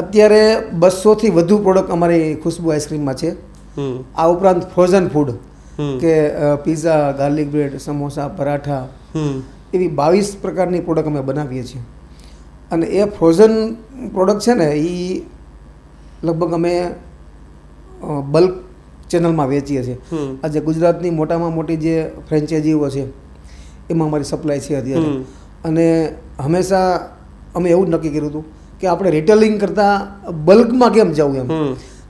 અત્યારે 200થી વધુ પ્રોડક્ટ અમારી ખુશ્બુ આઈસ્ક્રીમમાં છે. આ ઉપરાંત ફ્રોઝન ફૂડ કે pizza, garlic bread, samosa, paratha, એવી 22 પ્રકારની પ્રોડક્ટ અમે બનાવીએ છીએ. અને એ ફ્રોઝન પ્રોડક્ટ છે ને એ લગભગ અમે બલ્ક ચેનલમાં વેચીએ છીએ. આજે ગુજરાતની મોટામાં મોટી જે ફ્રેન્ચાઇઝીઓ છે એમાં અમારી સપ્લાય છે અત્યારે. અને હંમેશા અમે એવું જ નક્કી કર્યું હતું કે આપણે રિટેલિંગ કરતાં બલ્કમાં કેમ જવું એમ.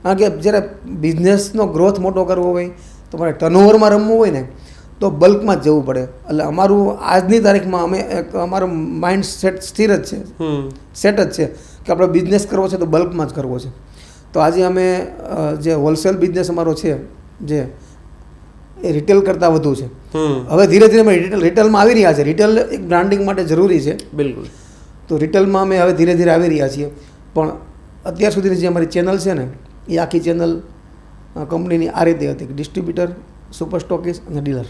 કારણ કે જ્યારે બિઝનેસનો ગ્રોથ મોટો કરવો હોય, તમારે ટર્નઓવરમાં રમવું હોય ને તો બલ્કમાં જ જવું પડે. એટલે અમારું આજની તારીખમાં અમે એક અમારો માઇન્ડ સેટ સ્થિર જ છે, સેટ જ છે કે આપણે બિઝનેસ કરવો છે તો બલ્કમાં જ કરવો છે. તો આજે અમે જે હોલસેલ બિઝનેસ અમારો છે, જે એ રિટેલ કરતાં વધુ છે. હમ હવે ધીરે ધીરે અમે રિટેલમાં આવી રહ્યા છે. રિટેલ એક બ્રાન્ડિંગ માટે જરૂરી છે, બિલકુલ. તો રિટેલમાં અમે હવે ધીરે ધીરે આવી રહ્યા છીએ. પણ અત્યાર સુધીની જે અમારી ચેનલ છે ને, એ આખી ચેનલ કંપનીની આ રીતે હતી: ડિસ્ટ્રીબ્યુટર, સુપર સ્ટોકિસ્ટ અને ડીલર.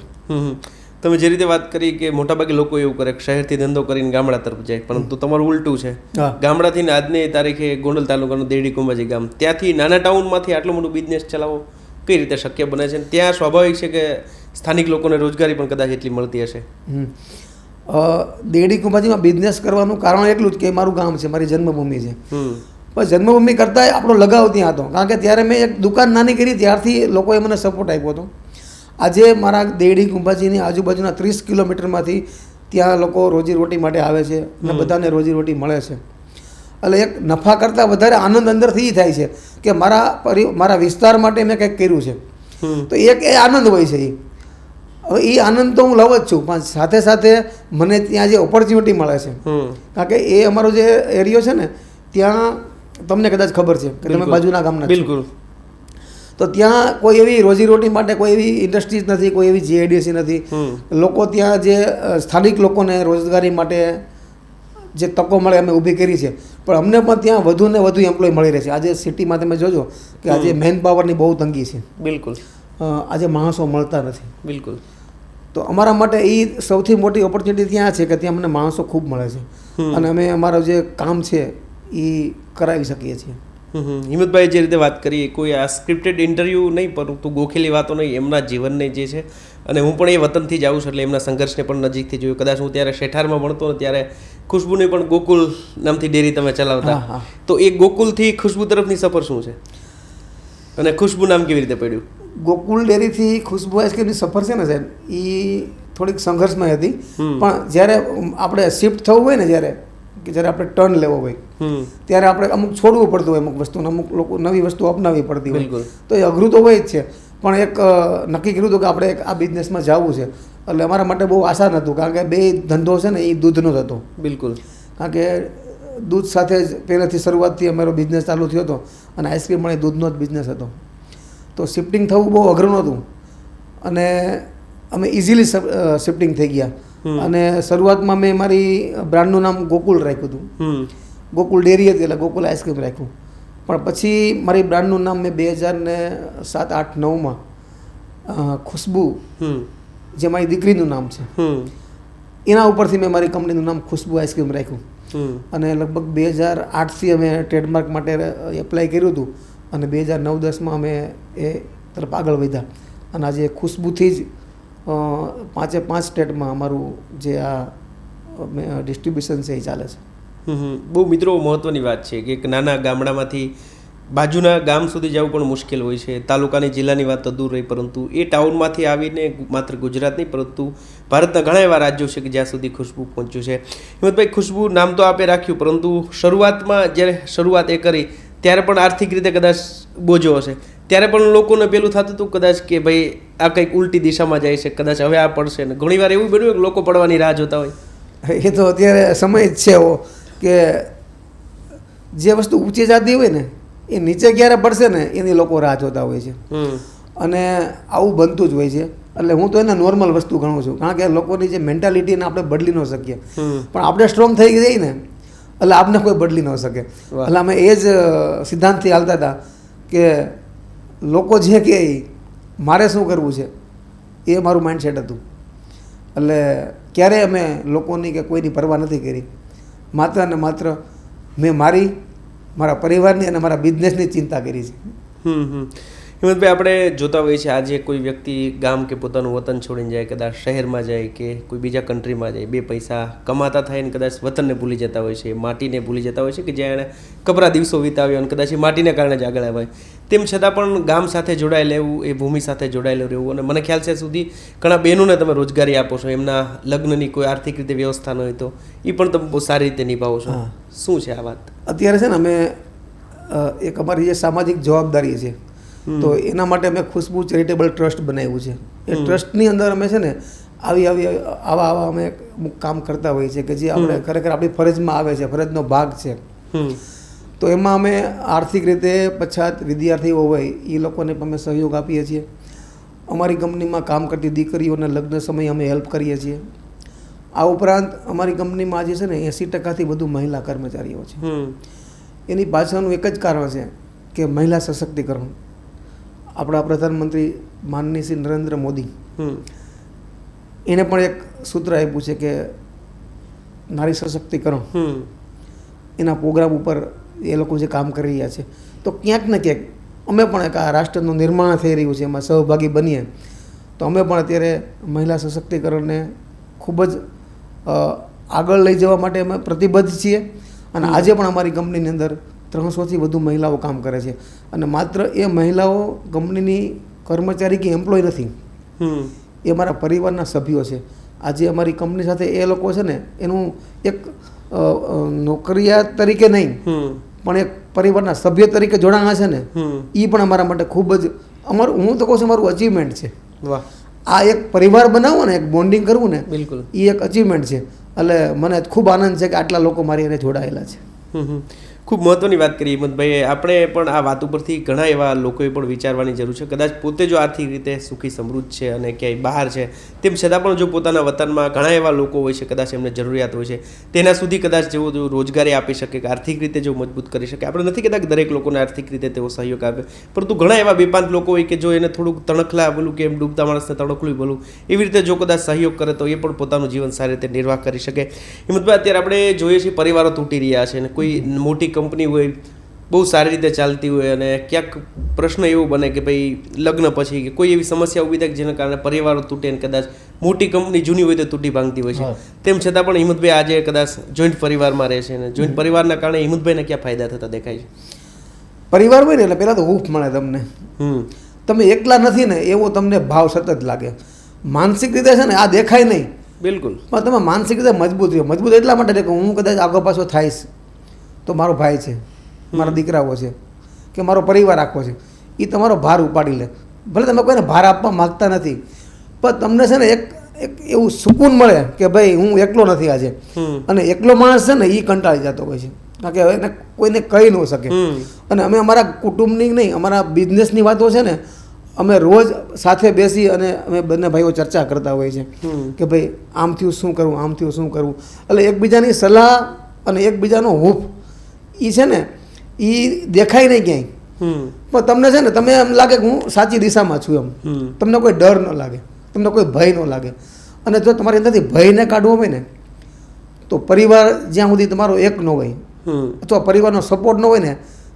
તમે જે રીતે વાત કરી કે મોટાભાગે લોકો એવું કરે કે શહેરથી ધંધો કરીને ગામડા તરફ જાય, પરંતુ તમારું ઉલટું છે. હા. ગામડાથી આજની તારીખે ગોંડલ તાલુકાનું દેડી કુંભાજી ગામ, ત્યાંથી નાના ટાઉનમાંથી આટલો મોટો બિઝનેસ ચલાવવો કઈ રીતે શક્ય બને છે? ત્યાં સ્વાભાવિક છે કે સ્થાનિક લોકોને રોજગારી પણ કદાચ એટલી મળતી હશે. દેડી કુંભાજીમાં બિઝનેસ કરવાનું કારણ એટલું જ કે મારું ગામ છે, મારી જન્મભૂમિ છે. પણ જન્મભૂમિ કરતાં આપણો લગાવ ત્યાં હતો, કારણ કે ત્યારે મેં એક દુકાન નાની કરી, ત્યારથી લોકોએ મને સપોર્ટ આપ્યો હતો. આજે મારા દેડી કુંભાજીની આજુબાજુના 30 કિલોમીટરમાંથી ત્યાં લોકો રોજીરોટી માટે આવે છે અને બધાને રોજીરોટી મળે છે. એટલે એક નફા કરતાં વધારે આનંદ અંદરથી થાય છે કે મારા વિસ્તાર માટે મેં કંઈક કર્યું છે. તો એક એ આનંદ હોય છે. હવે એ આનંદ તો હું લઉં જ છું, પણ સાથે સાથે મને ત્યાં જે ઓપોર્ચ્યુનિટી મળે છે, કારણ કે એ અમારો જે એરિયો છે ને, ત્યાં તમને કદાચ ખબર છે કે તમે બાજુના ગામના. બિલકુલ. તો ત્યાં કોઈ એવી રોજીરોટી માટે કોઈ એવી ઇન્ડસ્ટ્રીઝ નથી, કોઈ એવી જીઆઈડીસી નથી. લોકો ત્યાં જે સ્થાનિક લોકોને રોજગારી માટે જે તકો મળે અમે ઊભી કરી છે, પણ અમને પણ ત્યાં વધુ ને વધુ એમ્પ્લોય મળી રહે છે. આજે સિટીમાં તમે જોજો કે આજે મેન પાવરની બહુ તંગી છે. બિલકુલ. આજે માણસો મળતા નથી. બિલકુલ. તો અમારા માટે એ સૌથી મોટી ઓપોર્ચ્યુનિટી ત્યાં છે કે ત્યાં મને માણસો ખૂબ મળે છે અને અમે અમારું જે કામ છે એ કરાવી શકીએ છીએ. હિંમતભાઈ જે રીતે વાત કરીએ, કોઈ આ સ્ક્રિપ્ટેડ ઇન્ટરવ્યૂ નહીં, પરંતુ ગોખેલી વાતો નહીં, એમના જીવનને જે છે. અને હું પણ એ વતનથી જ આવું છું, એટલે એમના સંઘર્ષને પણ નજીકથી જોયું. કદાચ હું ત્યારે શેઠારમાં ભણતો ને ત્યારે ખુશ્બુની પણ ગોકુલ નામથી ડેરી તમે ચલાવતા, તો એ ગોકુલથી ખુશ્બુ તરફની સફર શું છે અને ખુશ્બુ નામ કેવી રીતે પડ્યું? ગોકુલ ડેરીથી ખુશ્બુ આઈસ્ક્રીમની સફર છે ને સાહેબ, એ થોડીક સંઘર્ષમય હતી. પણ જ્યારે આપણે શિફ્ટ થવું હોય ને, જ્યારે આપણે ટર્ન લેવો હોય, ત્યારે આપણે અમુક છોડવું પડતું હોય, અમુક વસ્તુને અમુક લોકો નવી વસ્તુ અપનાવવી પડતી હોય. તો એ અઘરું તો હોય જ છે, પણ એક નક્કી કર્યું હતું કે આપણે એક આ બિઝનેસમાં જવું છે. એટલે અમારા માટે બહુ આસાન હતું, કારણ કે બે ધંધો છે ને એ દૂધનો જ હતો. બિલકુલ. કારણ કે દૂધ સાથે જ પહેલેથી શરૂઆતથી અમારો બિઝનેસ ચાલુ થયો હતો અને આઈસ્ક્રીમ પણ એ દૂધનો જ બિઝનેસ હતો. તો શિફ્ટિંગ થવું બહુ અઘરું નહોતું અને અમે ઇઝીલી શિફ્ટિંગ થઈ ગયા. અને શરૂઆતમાં મેં મારી બ્રાન્ડનું નામ ગોકુલ રાખ્યું હતું. ગોકુલ ડેરી હતી એટલે ગોકુલ આઈસ્ક્રીમ રાખ્યું. પણ પછી મારી બ્રાન્ડનું નામ મેં 2007, 8, 9માં ખુશ્બુ, જે મારી દીકરીનું નામ છે, એના ઉપરથી મેં મારી કંપનીનું નામ ખુશ્બુ આઈસ્ક્રીમ રાખ્યું. અને લગભગ 2008થી અમે ટ્રેડમાર્ક માટે એપ્લાય કર્યું હતું અને 2009-10માં અમે એ તરફ આગળ વધ્યા. અને આજે ખુશ્બુથી જ 5 સ્ટેટમાં અમારું જે આ ડિસ્ટ્રીબ્યુશન છે એ ચાલે છે. બહુ મિત્રો મહત્ત્વની વાત છે કે એક નાના ગામડામાંથી બાજુના ગામ સુધી જવું પણ મુશ્કેલ હોય છે. તાલુકાની જિલ્લાની વાત તો દૂર રહી, પરંતુ એ ટાઉનમાંથી આવીને માત્ર ગુજરાત નહીં પરંતુ ભારતના ઘણા એવા રાજ્યો છે કે જ્યાં સુધી ખુશ્બુ પહોંચ્યું છે. હિંમતભાઈ, ખુશ્બુ નામ તો આપે રાખ્યું, પરંતુ શરૂઆતમાં જ્યારે શરૂઆત એ કરી ત્યારે પણ આર્થિક રીતે કદાચ બોજો હશે. ત્યારે પણ લોકોને પેલું થતું હતું કદાચ કે ભાઈ આ કંઈક ઉલટી દિશામાં જાય છે, કદાચ હવે આ પડશે. ને ઘણીવાર એવું બન્યું કે લોકો પડવાની રાહ જોતા હોય. એ તો અત્યારે સમય જ છે એવો કે જે વસ્તુ ઊંચી જતી હોય ને એ નીચે ક્યારે પડશે ને એની લોકો રાહ જોતા હોય છે. અને આવું બનતું જ હોય છે. એટલે હું તો એને નોર્મલ વસ્તુ ગણું છું, કારણ કે લોકોની જે મેન્ટાલિટીને આપણે બદલી ન શકીએ, પણ આપણે સ્ટ્રોંગ થઈ જઈએ ને એટલે આપને કોઈ બદલી ન શકે. એટલે અમે એ જ સિદ્ધાંતથી હાલતા હતા કે લોકો જે કહે મારે શું કરવું છે એ મારું માઇન્ડસેટ હતું. એટલે ક્યારેય અમે લોકોની કે કોઈની પરવા નથી કરી. માત્ર ને માત્ર મેં મારા પરિવારની અને મારા બિઝનેસની ચિંતા કરી છે. હિંમતભાઈ, આપણે જોતા હોઈએ છીએ આજે કોઈ વ્યક્તિ ગામ કે પોતાનું વતન છોડીને જાય, કદાચ શહેરમાં જાય કે કોઈ બીજા કન્ટ્રીમાં જાય, 2 પૈસા કમાતા થાય ને કદાચ વતનને ભૂલી જતા હોય છે, માટીને ભૂલી જતા હોય છે કે જ્યાં એણે કપરા દિવસો વિતાવ્યો અને કદાચ એ માટીને કારણે જ આગળ આવ્યા. તેમ છતાં પણ ગામ સાથે જોડાયેલ રહેવું, એ ભૂમિ સાથે જોડાયેલું રહેવું. અને મને ખ્યાલ છે સુધી ઘણા બહેનોને તમે રોજગારી આપો છો, એમના લગ્નની કોઈ આર્થિક રીતે વ્યવસ્થા ન હોય તો એ પણ તમે બહુ સારી રીતે નિભાવો છો. શું છે આ વાત? અત્યારે છે ને અમે એક અમારી જે સામાજિક જવાબદારી છે, તો એના માટે અમે ખુશ્બુ ચેરિટેબલ ટ્રસ્ટ બનાવ્યું છે. એ ટ્રસ્ટની અંદર અમે છે ને આવા અમે અમુક કામ કરતા હોઈએ છીએ કે જે આપણે ખરેખર આપણી ફરજમાં આવે છે, ફરજનો ભાગ છે. તો એમાં અમે આર્થિક રીતે પછાત વિદ્યાર્થીઓ હોય એ લોકોને પણ અમે સહયોગ આપીએ છીએ. અમારી કંપનીમાં કામ કરતી દીકરીઓના લગ્ન સમયે અમે હેલ્પ કરીએ છીએ. આ ઉપરાંત અમારી કંપનીમાં આજે છે ને 80%થી વધુ મહિલા કર્મચારીઓ છે. એની પાછળનું એક જ કારણ છે કે મહિલા સશક્તિકરણ. આપણા પ્રધાનમંત્રી માનનીય શ્રી નરેન્દ્ર મોદી એને પણ એક સૂત્ર આપ્યું છે કે નારી સશક્તિકરણ. એના પ્રોગ્રામ ઉપર એ લોકો જે કામ કરી રહ્યા છે, તો ક્યાંક ને ક્યાંક અમે પણ એક આ રાષ્ટ્રનું નિર્માણ થઈ રહ્યું છે એમાં સહભાગી બનીએ. તો અમે પણ અત્યારે મહિલા સશક્તિકરણને ખૂબ જ આગળ લઈ જવા માટે અમે પ્રતિબદ્ધ છીએ. અને આજે પણ અમારી કંપનીની અંદર 300થી વધુ મહિલાઓ કામ કરે છે. અને માત્ર એ મહિલાઓ કંપનીની કર્મચારી કે એમ્પ્લોય નથી, એ અમારા પરિવારના સભ્યો છે. આજે અમારી કંપની સાથે એ લોકો છે ને એનું એક નોકરિયાત તરીકે નહીં પણ એક પરિવારના સભ્ય તરીકે જોડાણા છે ને, એ પણ અમારા માટે ખૂબ જ અમારું, હું તો કહું છું અમારું અચીવમેન્ટ છે. વાહ, આ એક પરિવાર બનાવવો ને, એક બોન્ડિંગ કરવું ને, બિલકુલ એ એક અચીવમેન્ટ છે. એટલે મને ખૂબ આનંદ છે કે આટલા લોકો મારી એને જોડાયેલા છે. ખૂબ મહત્વની વાત કરી હિંમતભાઈ. આપણે પણ આ વાત ઉપરથી ઘણા એવા લોકોએ પણ વિચારવાની જરૂર છે. કદાચ પોતે જો આર્થિક રીતે સુખી સમૃદ્ધ છે અને ક્યાંય બહાર છે, તેમ છતાં પણ જો પોતાના વતનમાં ઘણા એવા લોકો હોય છે, કદાચ એમને જરૂરિયાત હોય છે, તેના સુધી કદાચ જેવો રોજગારી આપી શકે, કે આર્થિક રીતે જો મજબૂત કરી શકે. આપણે નથી કહેતા કે દરેક લોકોને આર્થિક રીતે તેઓ સહયોગ આપે, પરંતુ ઘણા એવા બેપાંત લોકો હોય કે જો એને થોડુંક તણખલા બોલું કે એમ ડૂબતા માણસને તણખલું બોલું, એવી રીતે જો કદાચ સહયોગ કરે તો એ પણ પોતાનું જીવન સારી રીતે નિર્વાહ કરી શકે. હિંમતભાઈ, અત્યારે આપણે જોઈએ છીએ પરિવારો તૂટી રહ્યા છે અને કોઈ મોટી કંપની હોય, બહુ સારી રીતે ચાલતી હોય અને ક્યાંક પ્રશ્ન એવો બને કે ભાઈ લગ્ન પછી કે કોઈ એવી સમસ્યા ઊભી થાય કે જેના કારણે પરિવારો તૂટે અને કદાચ મોટી કંપની જૂની હોય તો તૂટી ભાંગતી હોય છે. તેમ છતાં પણ હિંમતભાઈ આજે કદાચ જોઈન્ટ પરિવારમાં રહે છે અને જોઈન્ટ પરિવારના કારણે હિંમતભાઈને ક્યાં ફાયદા થતા દેખાય છે? પરિવાર હોય ને એટલે પહેલાં તો હૂફ મળે તમને. તમે એકલા નથી ને એવો તમને ભાવ સતત લાગે. માનસિક રીતે છે ને આ દેખાય નહીં, બિલકુલ, પણ તમે માનસિક રીતે મજબૂત રહ્યો. મજબૂત એટલા માટે કે હું કદાચ આગો પાછો થાઈશ તો મારો ભાઈ છે, મારા દીકરાઓ છે, કે મારો પરિવાર આખો છે, એ તમારો ભાર ઉપાડી લે. ભલે તમે કોઈને ભાર આપવા માગતા નથી, પણ તમને છે ને એક એવું સુકૂન મળે કે ભાઈ હું એકલો નથી આજે. અને એકલો માણસ છે ને એ કંટાળી જતો હોય છે, કારણ કે એને કોઈને કહી ન શકે. અને અમે અમારા કુટુંબની નહીં, અમારા બિઝનેસની વાતો છે ને અમે રોજ સાથે બેસી અને અમે બંને ભાઈઓ ચર્ચા કરતા હોઈએ છીએ કે ભાઈ આમ થયું શું કરવું, આમ થયું શું કરવું. એટલે એકબીજાની સલાહ અને એકબીજાનો હૂફ એ છે ને એ દેખાય નહીં ક્યાંય, પણ તમને છે ને તમે એમ લાગે કે હું સાચી દિશામાં છું એમ. તમને કોઈ ડર ન લાગે, તમને કોઈ ભય ન લાગે. અને જો તમારી અંદરથી ભયને કાઢવો હોય ને તો પરિવાર જ્યાં સુધી તમારો એક ન હોય અથવા પરિવારનો સપોર્ટ ન હોય ને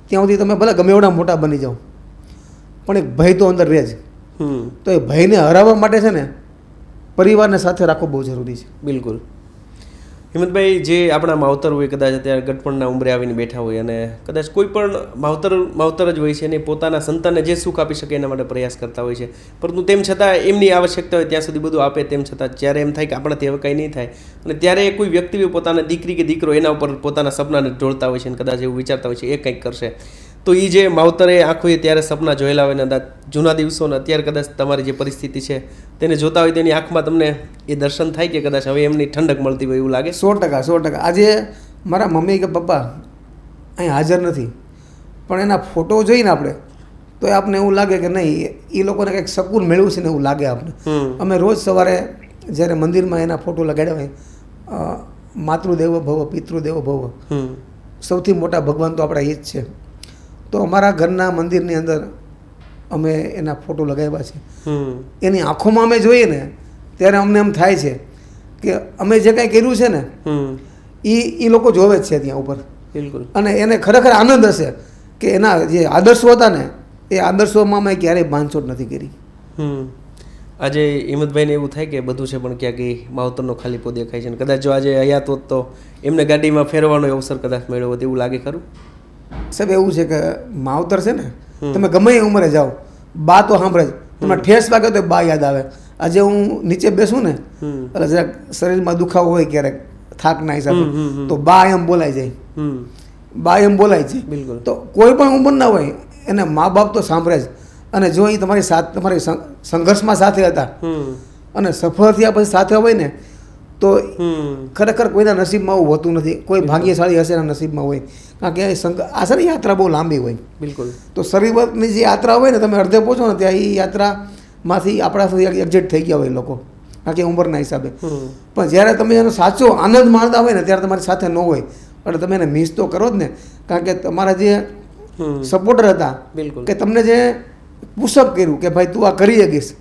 ત્યાં સુધી તમે ભલે ગમે એવડા મોટા બની જાઓ, પણ એક ભય તો અંદર રહે જ. તો એ ભયને હરાવવા માટે છે ને પરિવારને સાથે રાખવો બહુ જરૂરી છે. બિલકુલ. હિંમતભાઈ, જે આપણા માવતર હોય, કદાચ અત્યારે ગટપણના ઉંમરે આવીને બેઠા હોય અને કદાચ કોઈ પણ માવતર જ હોય છે અને પોતાના સંતાનને જે સુખ આપી શકે એના માટે પ્રયાસ કરતા હોય છે, પરંતુ તેમ છતાં એમની આવશ્યકતા હોય ત્યાં સુધી બધું આપે, તેમ છતાં જ્યારે એમ થાય કે આપણાથી હવે કંઈ નહીં થાય અને ત્યારે કોઈ વ્યક્તિ હોય પોતાના દીકરી કે દીકરો એના ઉપર પોતાના સપનાને ઢોળતા હોય છે અને કદાચ એવું વિચારતા હોય છે એ કંઈક કરશે, તો એ જે માવતરે આંખોએ ત્યારે સપના જોયેલા હોય ને કદાચ જૂના દિવસોને અત્યારે કદાચ તમારી જે પરિસ્થિતિ છે તેને જોતા હોય તેની આંખમાં તમને એ દર્શન થાય કે કદાચ હવે એમની ઠંડક મળતી હોય એવું લાગે? 100%. આજે મારા મમ્મી કે પપ્પા અહીં હાજર નથી, પણ એના ફોટો જોઈને આપણે તો આપને એવું લાગે કે નહીં, એ લોકોને કંઈક શકૂન મેળવ્યું છે ને એવું લાગે આપણે. અમે રોજ સવારે જ્યારે મંદિરમાં એના ફોટો લગાડ્યા હોય, માતૃદેવો ભવ પિતૃદેવો ભવ, સૌથી મોટા ભગવાન તો આપણા એ જ છે. તો અમારા ઘરના મંદિરની અંદર અમે એના ફોટો લગાવ્યા છે. એની આંખોમાં અમે જોઈએ ને ત્યારે અમને એમ થાય છે કે અમે જે કાંઈ કર્યું છે ને એ લોકો જોવે જ છે ત્યાં ઉપર. બિલકુલ. અને એને ખરેખર આનંદ હશે કે એના જે આદર્શો હતા ને એ આદર્શોમાં મેં ક્યારેય બાંધછોડ નથી કરી. આજે હિંમતભાઈને એવું થાય કે બધું છે પણ ક્યાંક એ માવતરનો ખાલીપો દેખાય છે, અને કદાચ જો આજે હયાત હોત તો એમને ગાડીમાં ફેરવાનો અવસર કદાચ મેળવ્યો હોત, એવું લાગે ખરું? સાહેબ એવું છે કે માવતર છે ને તમે ગમે એ ઉંમરે જાઓ, બા તો સાંભળે જ. તમને ઠેસ વાગે તો બા યાદ આવે. આજે હું નીચે બેસું ને એટલે જરાક શરીરમાં દુખાવો હોય ક્યારેક થાકના હિસાબે તો બા એમ બોલાઈ જાય, બા એમ બોલાય છે. બિલકુલ. તો કોઈ પણ ઉંમરના હોય એને મા બાપ તો સાંભળે જ. અને જો એ તમારી સંઘર્ષમાં સાથે હતા અને સફળ થયા પછી સાથે હોય ને તો ખરેખર કોઈના નસીબમાં આવું હોતું નથી. કોઈ ભાગ્યશાળી હશે એના નસીબમાં હોય, કારણ કે આ સારી યાત્રા બહુ લાંબી હોય. બિલકુલ. તો શરીરની જે યાત્રા હોય ને તમે અડધે પહોંચો ને ત્યાં એ યાત્રા માંથી આપણા સુધી એક્ઝિટ થઈ ગયા હોય લોકો આખી ઉંમરના હિસાબે. પણ જ્યારે તમે એનો સાચો આનંદ માણતા હોય ને ત્યારે તમારી સાથે ન હોય એટલે તમે એને મિસ તો કરો જ ને. કારણ કે તમારા જે સપોર્ટર હતા બિલકુલ કે તમને જે પુશઅપ કર્યું કે ભાઈ તું આ કરી શકીશ,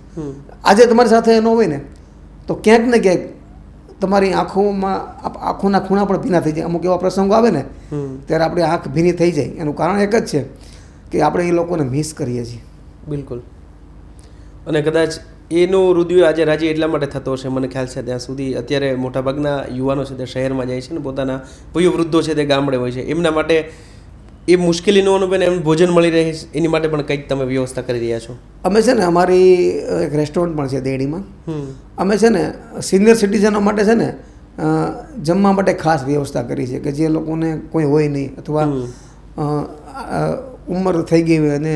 આજે તમારી સાથે ન હોય ને તો ક્યાંક ને ક્યાંક તમારી આંખોના ખૂણા પણ ભીના થઈ જાય. અમુક એવા પ્રસંગો આવે ને ત્યારે આપણી આંખ ભીની થઈ જાય. એનું કારણ એક જ છે કે આપણે એ લોકોને મિસ કરીએ છીએ. બિલકુલ. અને કદાચ એનો હૃદય આજે રાજી એટલા માટે થતો હશે મને ખ્યાલ છે ત્યાં સુધી. અત્યારે મોટાભાગના યુવાનો છે તે શહેરમાં જાય છે ને પોતાના વયોવૃદ્ધો છે તે ગામડે હોય છે. એમના માટે એ મુશ્કેલીનો અનુભવ એમ ભોજન મળી રહે એની માટે પણ કંઈક તમે વ્યવસ્થા કરી રહ્યા છો. અમે છે ને અમારી એક રેસ્ટોરન્ટ પણ છે દેડીમાં. અમે છે ને સિનિયર સિટીઝનો માટે છે ને જમવા માટે ખાસ વ્યવસ્થા કરી છે કે જે લોકોને કોઈ હોય નહીં અથવા ઉંમર થઈ ગઈ હોય અને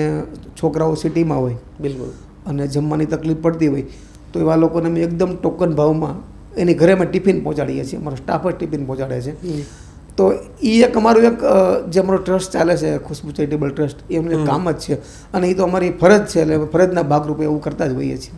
છોકરાઓ સિટીમાં હોય બિલકુલ અને જમવાની તકલીફ પડતી હોય તો એવા લોકોને અમે એકદમ ટોકન ભાવમાં એની ઘરે અમે ટિફિન પહોંચાડીએ છીએ. અમારો સ્ટાફ જ ટિફિન પહોંચાડે છે. તો એ એક અમારું એક જે અમારો ટ્રસ્ટ ચાલે છે ખુશ્બુ ચેરિટેબલ ટ્રસ્ટ એમનું કામ જ છે અને એ તો અમારી ફરજ છે એટલે ફરજના ભાગરૂપે એવું કરતા જ હોઈએ છીએ.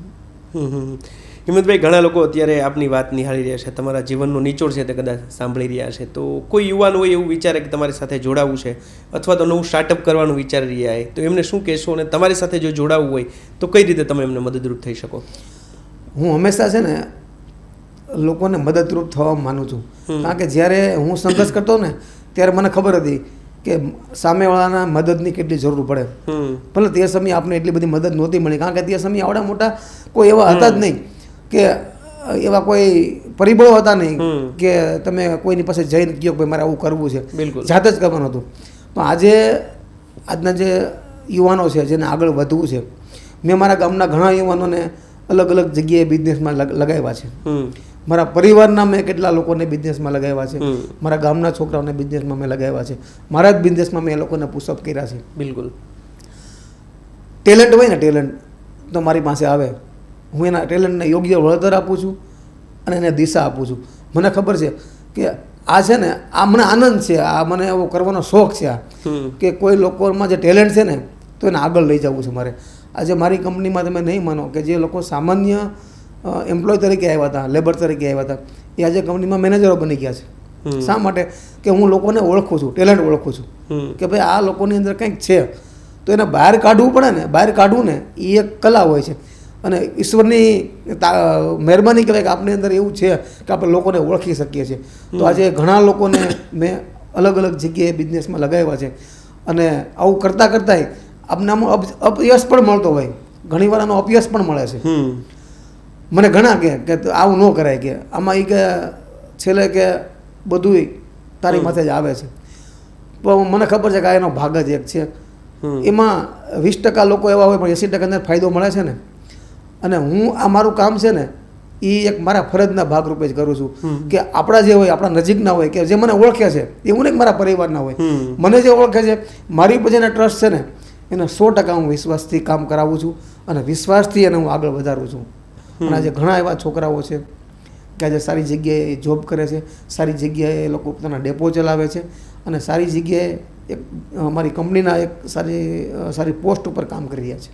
હિંમતભાઈ, ઘણા લોકો અત્યારે આપની વાત નિહાળી રહ્યા છે, તમારા જીવનનો નિચોડ છે તે કદાચ સાંભળી રહ્યા છે. તો કોઈ યુવાન હોય એવું વિચારે કે તમારી સાથે જોડાવવું છે અથવા તો નવું સ્ટાર્ટઅપ કરવાનું વિચારી રહ્યા હોય તો એમને શું કહેશો? અને તમારી સાથે જો જોડાવવું હોય તો કઈ રીતે તમે એમને મદદરૂપ થઈ શકો? હું હંમેશા છે ને લોકોને મદદરૂપ થવા માનું છું. કારણ કે જ્યારે હું સંઘર્ષ કરતો ને ત્યારે મને ખબર હતી કે સામેવાળાના મદદની કેટલી જરૂર પડે. ભલે તે સમયે આપણે એટલી બધી મદદ નહોતી મળી કારણ કે તે સમયે આવડા મોટા કોઈ એવા હતા જ નહીં કે એવા કોઈ પરિબળો હતા નહીં કે તમે કોઈની પાસે જઈને કહો કે ભાઈ મારે આવું કરવું છે. બિલકુલ જાતે જ કરવાનું હતું. પણ આજના જે યુવાનો છે જેને આગળ વધવું છે, મેં મારા ગામના ઘણા યુવાનોને અલગ અલગ જગ્યાએ બિઝનેસમાં લગાવ્યા છે. મારા પરિવારના મેં કેટલા લોકોને બિઝનેસમાં લગાવ્યા છે. મારા ગામના છોકરાઓને બિઝનેસમાં મેં લગાવ્યા છે. મારા જ બિઝનેસમાં મેં એ લોકોને પુશઅપ કર્યા છે. બિલકુલ. ટેલેન્ટ હોય ને ટેલેન્ટ તો મારી પાસે આવે. હું એના ટેલેન્ટને યોગ્ય વળતર આપું છું અને એને દિશા આપું છું. મને ખબર છે કે આ છે ને આ મને આનંદ છે, આ મને એવો કરવાનો શોખ છે આ કે કોઈ લોકોમાં જે ટેલેન્ટ છે ને તો એને આગળ લઈ જવું છે મારે. આજે મારી કંપનીમાં તમે નહીં માનો કે જે લોકો સામાન્ય એમ્પ્લોય તરીકે આવ્યા હતા, લેબર તરીકે આવ્યા હતા, એ આજે કંપનીમાં મેનેજરો બની ગયા છે. શા માટે? કે હું લોકોને ઓળખું છું, ટેલેન્ટ ઓળખું છું કે ભાઈ આ લોકોની અંદર કંઈક છે તો એને બહાર કાઢવું પડે ને. બહાર કાઢવું ને એ એક કલા હોય છે અને ઈશ્વરની મહેરબાની કહેવાય કે આપણી અંદર એવું છે કે આપણે લોકોને ઓળખી શકીએ છીએ. તો આજે ઘણા લોકોને મેં અલગ અલગ જગ્યાએ બિઝનેસમાં લગાવ્યા છે અને આવું કરતાં કરતાંય આપને આમાં અપયશ પણ મળતો હોય, ઘણીવાર આનો અપયશ પણ મળે છે. મને ઘણા કે આવું ન કરાય કે આમાં એ કે છેલ્લે કે બધુંય તારી માથે જ આવે છે. પણ મને ખબર છે કે આ એનો ભાગ જ એક છે. એમાં 20% લોકો એવા હોય પણ 80% અંદર ફાયદો મળે છે ને. અને હું આ મારું કામ છે ને એ એક મારા ફરજના ભાગરૂપે જ કરું છું કે આપણા જે હોય આપણા નજીકના હોય કે જે મને ઓળખે છે એવું નહીં મારા પરિવારના હોય, મને જે ઓળખે છે મારી પર જેને ટ્રસ્ટ છે ને એને 100% હું વિશ્વાસથી કામ કરાવું છું અને વિશ્વાસથી એને હું આગળ વધારું છું. અને આજે ઘણા એવા છોકરાઓ છે કે આજે સારી જગ્યાએ જોબ કરે છે, સારી જગ્યાએ એ લોકો પોતાના ડેપો ચલાવે છે અને સારી જગ્યાએ એક અમારી કંપનીના એક સારી પોસ્ટ ઉપર કામ કરી રહ્યા છે.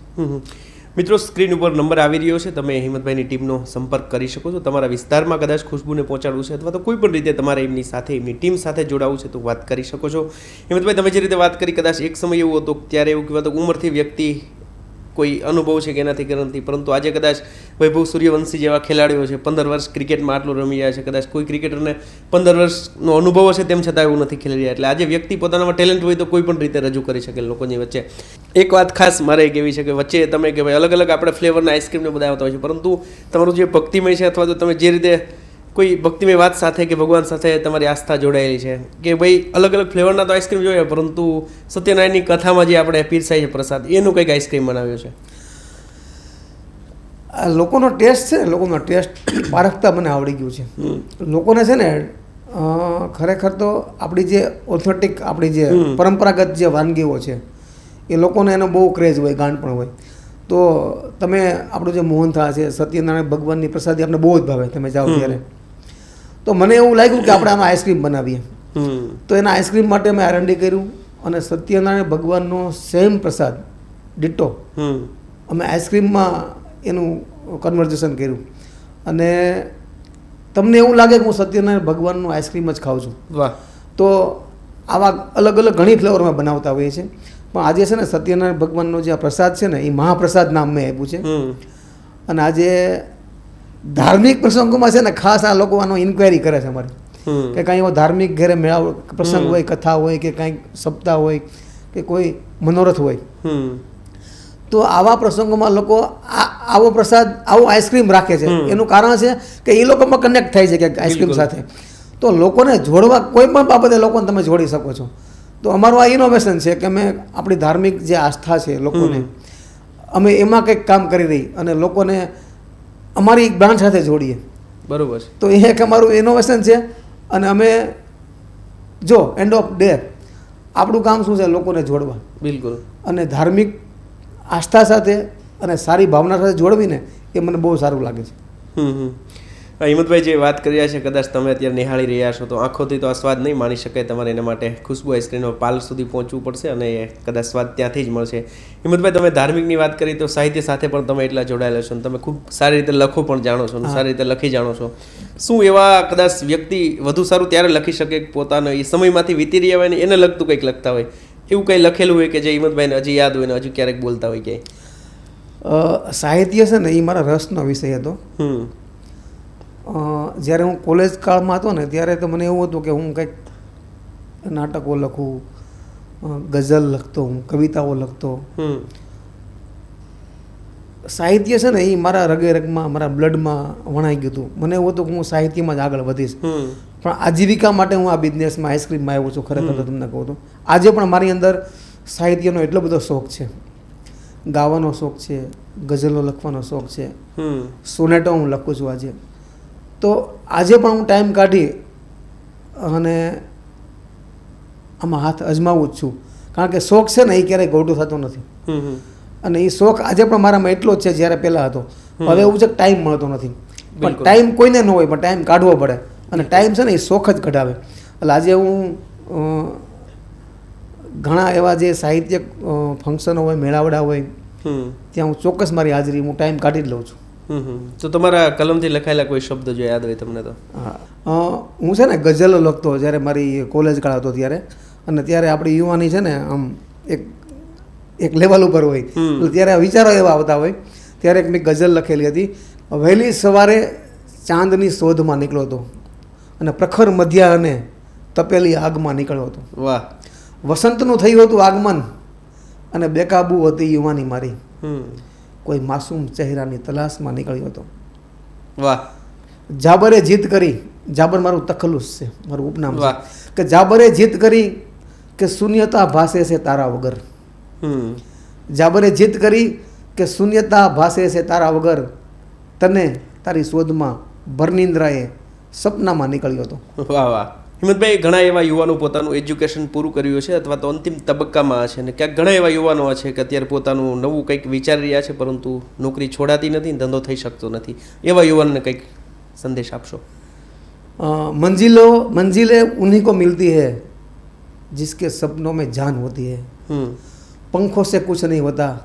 મિત્રો, સ્ક્રીન ઉપર નંબર આવી રહ્યો છે, તમે હિંમતભાઈની ટીમનો સંપર્ક કરી શકો છો. તમારા વિસ્તારમાં કદાચ ખુશ્બુને પહોંચાડવું છે અથવા તો કોઈ પણ રીતે તમારે એમની સાથે એમની ટીમ સાથે જોડાવવું છે તો વાત કરી શકો છો. હિંમતભાઈ, તમે જે રીતે વાત કરી કદાચ એક સમય એવો હતો ત્યારે એવું કહેવાતું ઉંમરથી વ્યક્તિ કોઈ અનુભવ છે કે એનાથી કે નથી, પરંતુ આજે કદાચ વૈભવ સૂર્યવંશી જેવા ખેલાડીઓ છે 15 વર્ષ ક્રિકેટમાં આટલું રમી રહ્યા છે, કદાચ કોઈ ક્રિકેટરને 15 વર્ષનો અનુભવ હશે તેમ છતાં એવું નથી ખેલી રહ્યા. એટલે આજે વ્યક્તિ પોતાનામાં ટેલેન્ટ હોય તો કોઈ પણ રીતે રજૂ કરી શકે લોકોની વચ્ચે. એક વાત ખાસ મારે કહેવી છે કે વચ્ચે તમે કે ભાઈ અલગ અલગ આપણે ફ્લેવરના આઈસ્ક્રીમને બધા આવતા હોય છે, પરંતુ તમારું જે ભક્તિમય છે અથવા તો તમે જે રીતે કોઈ ભક્તિમય વાત સાથે કે ભગવાન સાથે તમારી આસ્થા જોડાયેલી છે કે ભાઈ અલગ અલગ ફ્લેવરના તો આઈસ્ક્રીમ જોઈએ, પરંતુ સત્યનારાયણની કથામાં જે આપણે પીરસાય છે પ્રસાદ એનું કંઈક આઈસ્ક્રીમ બનાવ્યો છે. લોકોનો ટેસ્ટ છે, લોકોનો ટેસ્ટ પારખતા મને આવડી ગયું છે. લોકોને છે ને ખરેખર તો આપણી જે ઓથેન્ટિક આપણી જે પરંપરાગત જે વાનગીઓ છે એ લોકોને એનો બહુ ક્રેઝ હોય, ગાંઠ પણ હોય. તો તમે આપણું જે મોહનથાળ છે, સત્યનારાયણ ભગવાનની પ્રસાદી આપણે બહુ જ ભાવે, તમે જાઓ ત્યારે. તો મને એવું લાગ્યું કે આપણે આનો આઈસ્ક્રીમ બનાવીએ. તો એના આઈસ્ક્રીમ માટે મેં R&D કર્યું અને સત્યનારાયણ ભગવાનનો સેમ પ્રસાદ ડિટ્ટો અમે આઈસ્ક્રીમમાં એનું કન્વર્ઝેશન કર્યું અને તમને એવું લાગે કે હું સત્યનારાયણ ભગવાનનું આઈસ્ક્રીમ જ ખાઉં છું. વાહ. તો આવા અલગ અલગ ઘણી ફ્લેવરમાં બનાવતા હોઈએ છીએ, પણ આજે છે ને સત્યનારાયણ ભગવાનનો જે આ પ્રસાદ છે ને એ મહાપ્રસાદ નામ મેં આપ્યું છે. અને આજે ધાર્મિક પ્રસંગોમાં છે ને ખાસ આ લોકો આનો ઇન્ક્વાયરી કરે છે અમારે કે કાંઈ એવો ધાર્મિક ઘરે મેળાવ પ્રસંગ હોય, કથા હોય કે કાંઈક સપ્તાહ હોય કે કોઈ મનોરથ હોય, તો આવા પ્રસંગોમાં લોકો આવો પ્રસાદ આવો આઈસ્ક્રીમ રાખે છે. એનું કારણ છે કે એ લોકોમાં કનેક્ટ થાય છે કે આઈસ્ક્રીમ સાથે. તો લોકોને જોડવા કોઈ પણ બાબતે લોકોને તમે જોડી શકો છો. તો અમારું આ ઇનોવેશન છે કે અમે આપણી ધાર્મિક જે આસ્થા છે લોકોને અમે એમાં કંઈક કામ કરી રહી અને લોકોને અમારી બ્રાન્ડ સાથે જોડીએ. બરોબર. તો એ એક અમારું ઇનોવેશન છે. અને અમે જો એન્ડ ઓફ ડે આપણું કામ શું છે? લોકોને જોડવા. બિલકુલ. અને ધાર્મિક આસ્થા સાથે અને સારી ભાવના સાથે જોડવીને એ મને બહુ સારું લાગે છે. હિંમતભાઈ જે વાત કરી રહ્યા છે કદાચ તમે અત્યારે નિહાળી રહ્યા છો તો આંખોથી તો આ સ્વાદ નહીં માણી શકાય. તમારે એના માટે ખુશ્બુ આઈસ્ક્રીમનો પાલ સુધી પહોંચવું પડશે અને એ કદાચ સ્વાદ ત્યાંથી જ મળશે. હિંમતભાઈ, તમે ધાર્મિકની વાત કરી તો સાહિત્ય સાથે પણ તમે એટલા જોડાયેલા છો અને તમે ખૂબ સારી રીતે લખો પણ જાણો છો અને સારી રીતે લખી જાણો છો. શું એવા કદાચ વ્યક્તિ વધુ સારું ત્યારે લખી શકે પોતાનો એ સમયમાંથી વીતી રહ્યા હોય ને એને લગતું કંઈક લખતા હોય, એવું કંઈ લખેલું હોય કે જે હિંમતભાઈને હજી યાદ હોય ને હજુ ક્યારેક બોલતા હોય ક્યાંય? સાહિત્ય છે ને એ મારા રસનો વિષય હતો. જ્યારે હું કોલેજ કાળમાં હતો ને ત્યારે તો મને એવું હતું કે હું કંઈક નાટકો લખું, ગઝલ લખતો, હું કવિતાઓ લખતો. સાહિત્ય છે ને એ મારા રગે રગમાં મારા બ્લડમાં વણાઈ ગયું હતું. મને એવું હતું કે હું સાહિત્યમાં જ આગળ વધીશ. પણ આજીવિકા માટે હું આ બિઝનેસમાં આઈસ્ક્રીમમાં આવ્યો છું. ખરેખર તો તમને કહું તો આજે પણ મારી અંદર સાહિત્યનો એટલો બધો શોખ છે. ગાવાનો શોખ છે, ગઝલો લખવાનો શોખ છે, સોનેટો હું લખું છું આજે. તો આજે પણ હું ટાઈમ કાઢી અને આમાં હાથ અજમાવું જ છું. કારણ કે શોખ છે ને એ ક્યારેય ગોટું થતો નથી. અને એ શોખ આજે પણ મારામાં એટલો જ છે જ્યારે પહેલાં હતો. હવે એવું છે કે ટાઈમ મળતો નથી. પણ ટાઈમ કોઈને ન હોય, પણ ટાઈમ કાઢવો પડે. અને ટાઈમ છે ને એ શોખ જ કઢાવે. એટલે આજે હું ઘણા એવા જે સાહિત્ય ફંક્શનો હોય, મેળાવડા હોય, ત્યાં હું ચોક્કસ મારી હાજરી હું ટાઈમ કાઢી જ લઉં છું. તો તમારા કલમથી લખાયેલા કોઈ શબ્દ જો યાદ હોય તમને તો? હું છે ને ગઝલો લખતો જ્યારે મારી કોલેજ કાળ હતો ત્યારે. અને ત્યારે આપણી યુવાની છે ને આમ એક લેવલ ઉપર હોય ત્યારે વિચારો એવા આવતા હોય. ત્યારે એક મેં ગઝલ લખેલી હતી. વહેલી સવારે ચાંદની શોધમાં નીકળ્યો હતો અને પ્રખર મધ્યાહને તપેલી આગમાં નીકળ્યો હતો. વાહ. વસંતનું થયું હતું આગમન અને બેકાબુ હતી યુવાની મારી. કોઈ માસૂમ ચહેરાની તલાશમાં નીકળ્યો હતો. વાહ. જાબરે જીત કરી, જાબર મારું તખલ્લુસ છે, મારું ઉપનામ છે, કે જાબરે જીત કરી કે શૂન્યતા ભાસે છે તારા વગર. જાબરે જીત કરી કે શૂન્યતા ભાસે છે તારા વગર, તને તારી શોધમાં ભરનિંદ્રાએ સપનામાં નીકળ્યો હતો. વાહ વાહ. હિંમતભાઈ, ઘણા એવા યુવાનો પોતાનું એજ્યુકેશન પૂરું કર્યું છે અથવા તો અંતિમ તબક્કામાં છે અને ક્યાંક ઘણા એવા યુવાનો છે કે અત્યારે પોતાનું નવું કંઈક વિચારી રહ્યા છે પરંતુ નોકરી છોડાતી નથી, ધંધો થઈ શકતો નથી. એવા યુવાનને કંઈક સંદેશ આપશો? मंजिलें उन्हीं को मिलती है जिसके सपनों में जान होती है. पंखों से कुछ नहीं होता,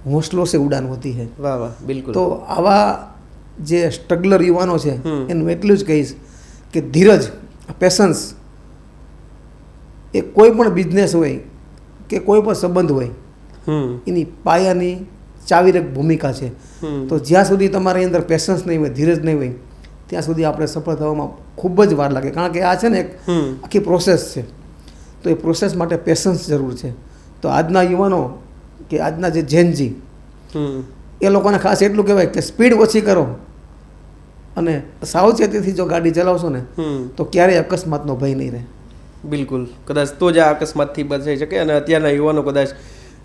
हौसलों से उड़ान होती है. વાહ વાહ. બિલકુલ. તો આવા જે સ્ટ્રગલર યુવાનો છે એનું એટલું જ કહીશ કે ધીરજ, પેશન્સ એ કોઈ પણ બિઝનેસ હોય કે કોઈ પણ સંબંધ હોય એની પાયાની ચાવીરક ભૂમિકા છે. તો જ્યાં સુધી તમારી અંદર પેશન્સ નહીં હોય, ધીરજ નહીં હોય, ત્યાં સુધી આપણે સફળ થવામાં ખૂબ જ વાર લાગે. કારણ કે આ છે ને એક આખી પ્રોસેસ છે. તો એ પ્રોસેસ માટે પેશન્સ જરૂર છે. તો આજના યુવાનો કે આજના જે જેનજી એ લોકોને ખાસ એટલું કહેવાય કે સ્પીડ ઓછી કરો અને સાવચેતીથી જો ગાડી ચલાવશો ને તો ક્યારેય અકસ્માતનો ભય નહીં રહે. બિલકુલ. કદાચ તો જ આ અકસ્માતથી બચાઈ શકે. અને અત્યારના યુવાનો કદાચ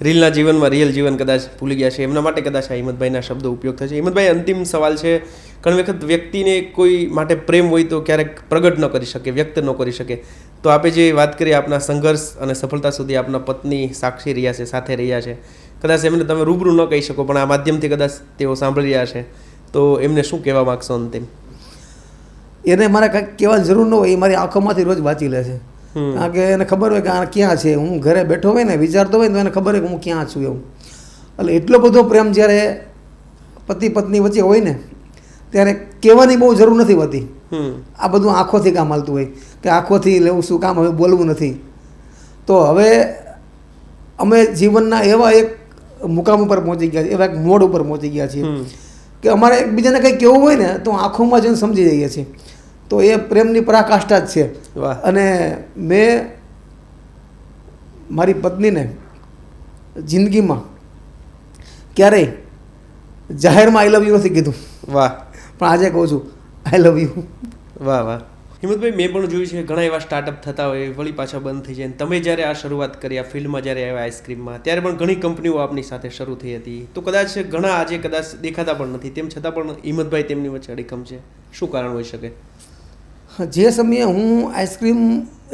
રીલના જીવનમાં રિયલ જીવન કદાચ ભૂલી ગયા છે. એમના માટે કદાચ આ હિંમતભાઈના શબ્દો ઉપયોગ થશે. હિંમતભાઈ, અંતિમ સવાલ છે. ઘણી વખત વ્યક્તિને કોઈ માટે પ્રેમ હોય તો ક્યારેક પ્રગટ ન કરી શકે, વ્યક્ત ન કરી શકે. તો આપે જે વાત કરી આપના સંઘર્ષ અને સફળતા સુધી આપના પત્ની સાક્ષી રહ્યા છે, સાથે રહ્યા છે. કદાચ એમને તમે રૂબરૂ ન કહી શકો પણ આ માધ્યમથી કદાચ તેઓ સાંભળી રહ્યા છે તો એમને શું કહેવા માગશો અંતિમ? એને મારે કંઈક કહેવાની જરૂર ન હોય, એ મારી આંખોમાંથી રોજ વાંચી લે છે. કારણ કે એને ખબર હોય કે આ ક્યાં છે. હું ઘરે બેઠો હોય ને વિચારતો હોય ને તો એને ખબર હોય કે હું ક્યાં છું એવું. એટલે એટલો બધો પ્રેમ જ્યારે પતિ પત્ની વચ્ચે હોય ને ત્યારે કહેવાની બહુ જરૂર નથી હોતી. આ બધું આંખોથી કામ હાલતું હોય કે આંખોથી લેવું શું કામ, હવે બોલવું નથી. તો હવે અમે જીવનના એવા એક મુકામ ઉપર પહોંચી ગયા છીએ, એવા એક મોડ ઉપર પહોંચી ગયા છીએ કે અમારે એકબીજાને કંઈ કહેવું હોય ને તો આંખોમાં જઈને સમજી જઈએ છીએ. તો એ પ્રેમની પરાકાષ્ઠા જ છે. અને મેં મારી પત્નીને જિંદગીમાં ક્યારેય જાહેરમાં આઈ લવ યુ નથી કીધું. વાહ. પણ આજે કહું છું આઈ લવ યુ. વાહ વાહ. હિંમતભાઈ, મેં પણ જોયું છે ઘણા એવા સ્ટાર્ટઅપ થતા હોય વળી પાછા બંધ થઈ જાય. તમે જ્યારે આ શરૂઆત કરી આ ફિલ્ડમાં જ્યારે આવ્યા આઈસ્ક્રીમમાં, ત્યારે પણ ઘણી કંપનીઓ આપની સાથે શરૂ થઈ હતી. તો કદાચ ઘણા આજે કદાચ દેખાતા પણ નથી, તેમ છતાં પણ હિંમતભાઈ તેમની વચ્ચે અડીખમ છે. શું કારણ હોઈ શકે? જે સમયે હું આઈસ્ક્રીમ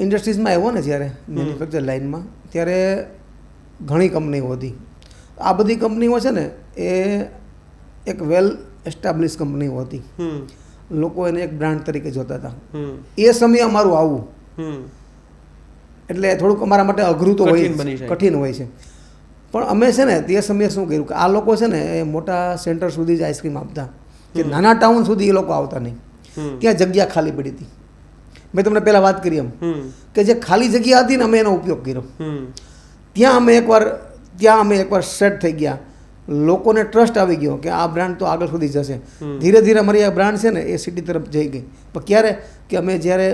ઇન્ડસ્ટ્રીઝમાં આવ્યો ને જ્યારે મેન્યુફેક્ચર લાઇનમાં, ત્યારે ઘણી કંપનીઓ હતી. આ બધી કંપનીઓ છે ને એ એક વેલ એસ્ટાબ્લિશ કંપનીઓ હતી. લોકો એને એક બ્રાન્ડ તરીકે જોતા હતા. એ સમયે અમારું આવવું એટલે થોડુંક અમારા માટે અઘરું તો હોય, કઠિન હોય છે. પણ અમે છે ને તે સમયે શું કર્યું કે આ લોકો છે ને એ મોટા સેન્ટર સુધી જ આઈસ્ક્રીમ આપતા, કે નાના ટાઉન સુધી એ લોકો આવતા નહીં. ત્યાં જગ્યા ખાલી પડી હતી. મેં તમને પહેલાં વાત કરી એમ કે જે ખાલી જગ્યા હતી ને અમે એનો ઉપયોગ કર્યો. ત્યાં અમે એકવાર સેટ થઈ ગયા. લોકોને ટ્રસ્ટ આવી ગયો કે આ બ્રાન્ડ તો આગળ સુધી જશે. ધીરે ધીરે અમારી આ બ્રાન્ડ છે ને એ સિટી તરફ જઈ ગઈ. પણ ક્યારે કે અમે જ્યારે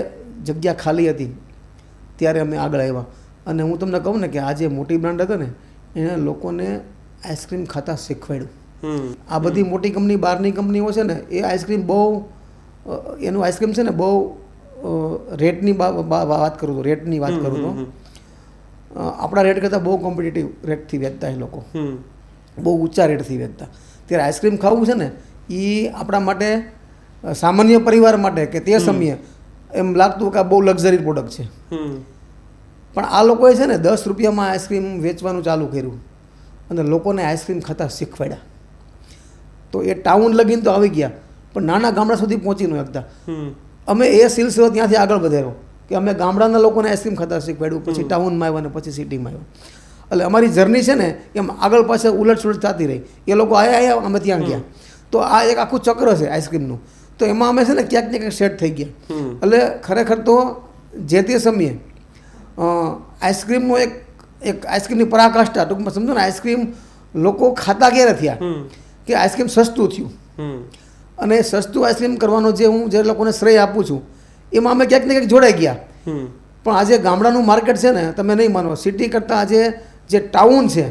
જગ્યા ખાલી હતી ત્યારે અમે આગળ આવ્યા. અને હું તમને કહું ને કે આ જે મોટી બ્રાન્ડ હતો ને એને લોકોને આઈસ્ક્રીમ ખાતા શીખવાડ્યું. આ બધી મોટી કંપની, બહારની કંપનીઓ છે ને એ આઈસ્ક્રીમ બહુ, એનું આઈસ્ક્રીમ છે ને બહુ રેટની વાત કરું તો આપણા રેટ કરતાં બહુ કોમ્પિટિટિવ રેટથી વેચતા એ લોકો, બહુ ઊંચા રેટથી વેચતા. ત્યારે આઈસ્ક્રીમ ખાવું છે ને એ આપણા માટે, સામાન્ય પરિવાર માટે કે તે સમયે એમ લાગતું કે આ બહુ લક્ઝરી પ્રોડક્ટ છે. પણ આ લોકોએ છે ને 10 રૂપિયામાં આઈસ્ક્રીમ વેચવાનું ચાલુ કર્યું અને લોકોને આઈસ્ક્રીમ ખાતા શીખવાડ્યા. તો એ ટાઉન લગીને તો આવી ગયા પણ નાના ગામડા સુધી પહોંચી ન શકતા. અમે એ સિલસિલો ત્યાંથી આગળ વધાર્યો કે અમે ગામડાના લોકોને આઈસ્ક્રીમ ખાતા શીખવાડ્યું, પછી ટાઉનમાં આવ્યા અને પછી સિટીમાં આવ્યા. એટલે અમારી જર્ની છે ને એમ આગળ પાછળ ઉલટ થતી રહી. એ લોકો આવ્યા અમે ત્યાં ગયા. તો આ એક આખું ચક્ર છે આઈસ્ક્રીમનું. તો એમાં અમે છે ને ક્યાંક ને ક્યાંક સેટ થઈ ગયા. એટલે ખરેખર તો જે તે સમયે આઈસ્ક્રીમનો એક આઈસ્ક્રીમની પરાકાષ્ઠા, ટૂંકમાં સમજો ને, આઈસ્ક્રીમ લોકો ખાતા ક્યારે થયા કે આઈસ્ક્રીમ સસ્તું થયું. અને સસ્તું આઈસ્ક્રીમ કરવાનો જે લોકોને શ્રેય આપું છું એમાં અમે ક્યાંક ને ક્યાંક જોડાઈ ગયા. પણ આજે ગામડાનું માર્કેટ છે ને, તમે નહીં માનો, સિટી કરતાં આજે જે ટાઉન છે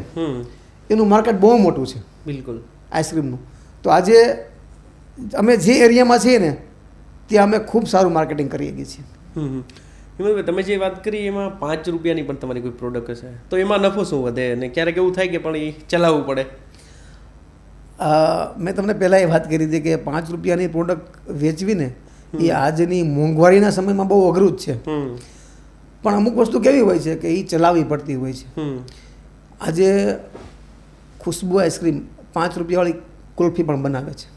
એનું માર્કેટ બહુ મોટું છે. બિલકુલ. આઈસ્ક્રીમનું. તો આજે અમે જે એરિયામાં છીએ ને ત્યાં અમે ખૂબ સારું માર્કેટિંગ કરી શકીએ છીએ. હિંમતભાઈ, તમે જે વાત કરી એમાં 5 રૂપિયાની પણ તમારી કોઈ પ્રોડક્ટ હશે તો એમાં નફો શું વધે? અને ક્યારેક એવું થાય કે પણ એ ચલાવવું પડે? મેં તમને પહેલાં એ વાત કરી હતી કે 5 રૂપિયાની પ્રોડક્ટ વેચવી ને એ આજની મોંઘવારીના સમયમાં બહુ અઘરું જ છે. પણ અમુક વસ્તુ કેવી હોય છે કે એ ચલાવવી પડતી હોય છે. આજે ખુશ્બુ આઈસ્ક્રીમ 5 રૂપિયાવાળી કુલ્ફી પણ બનાવે છે.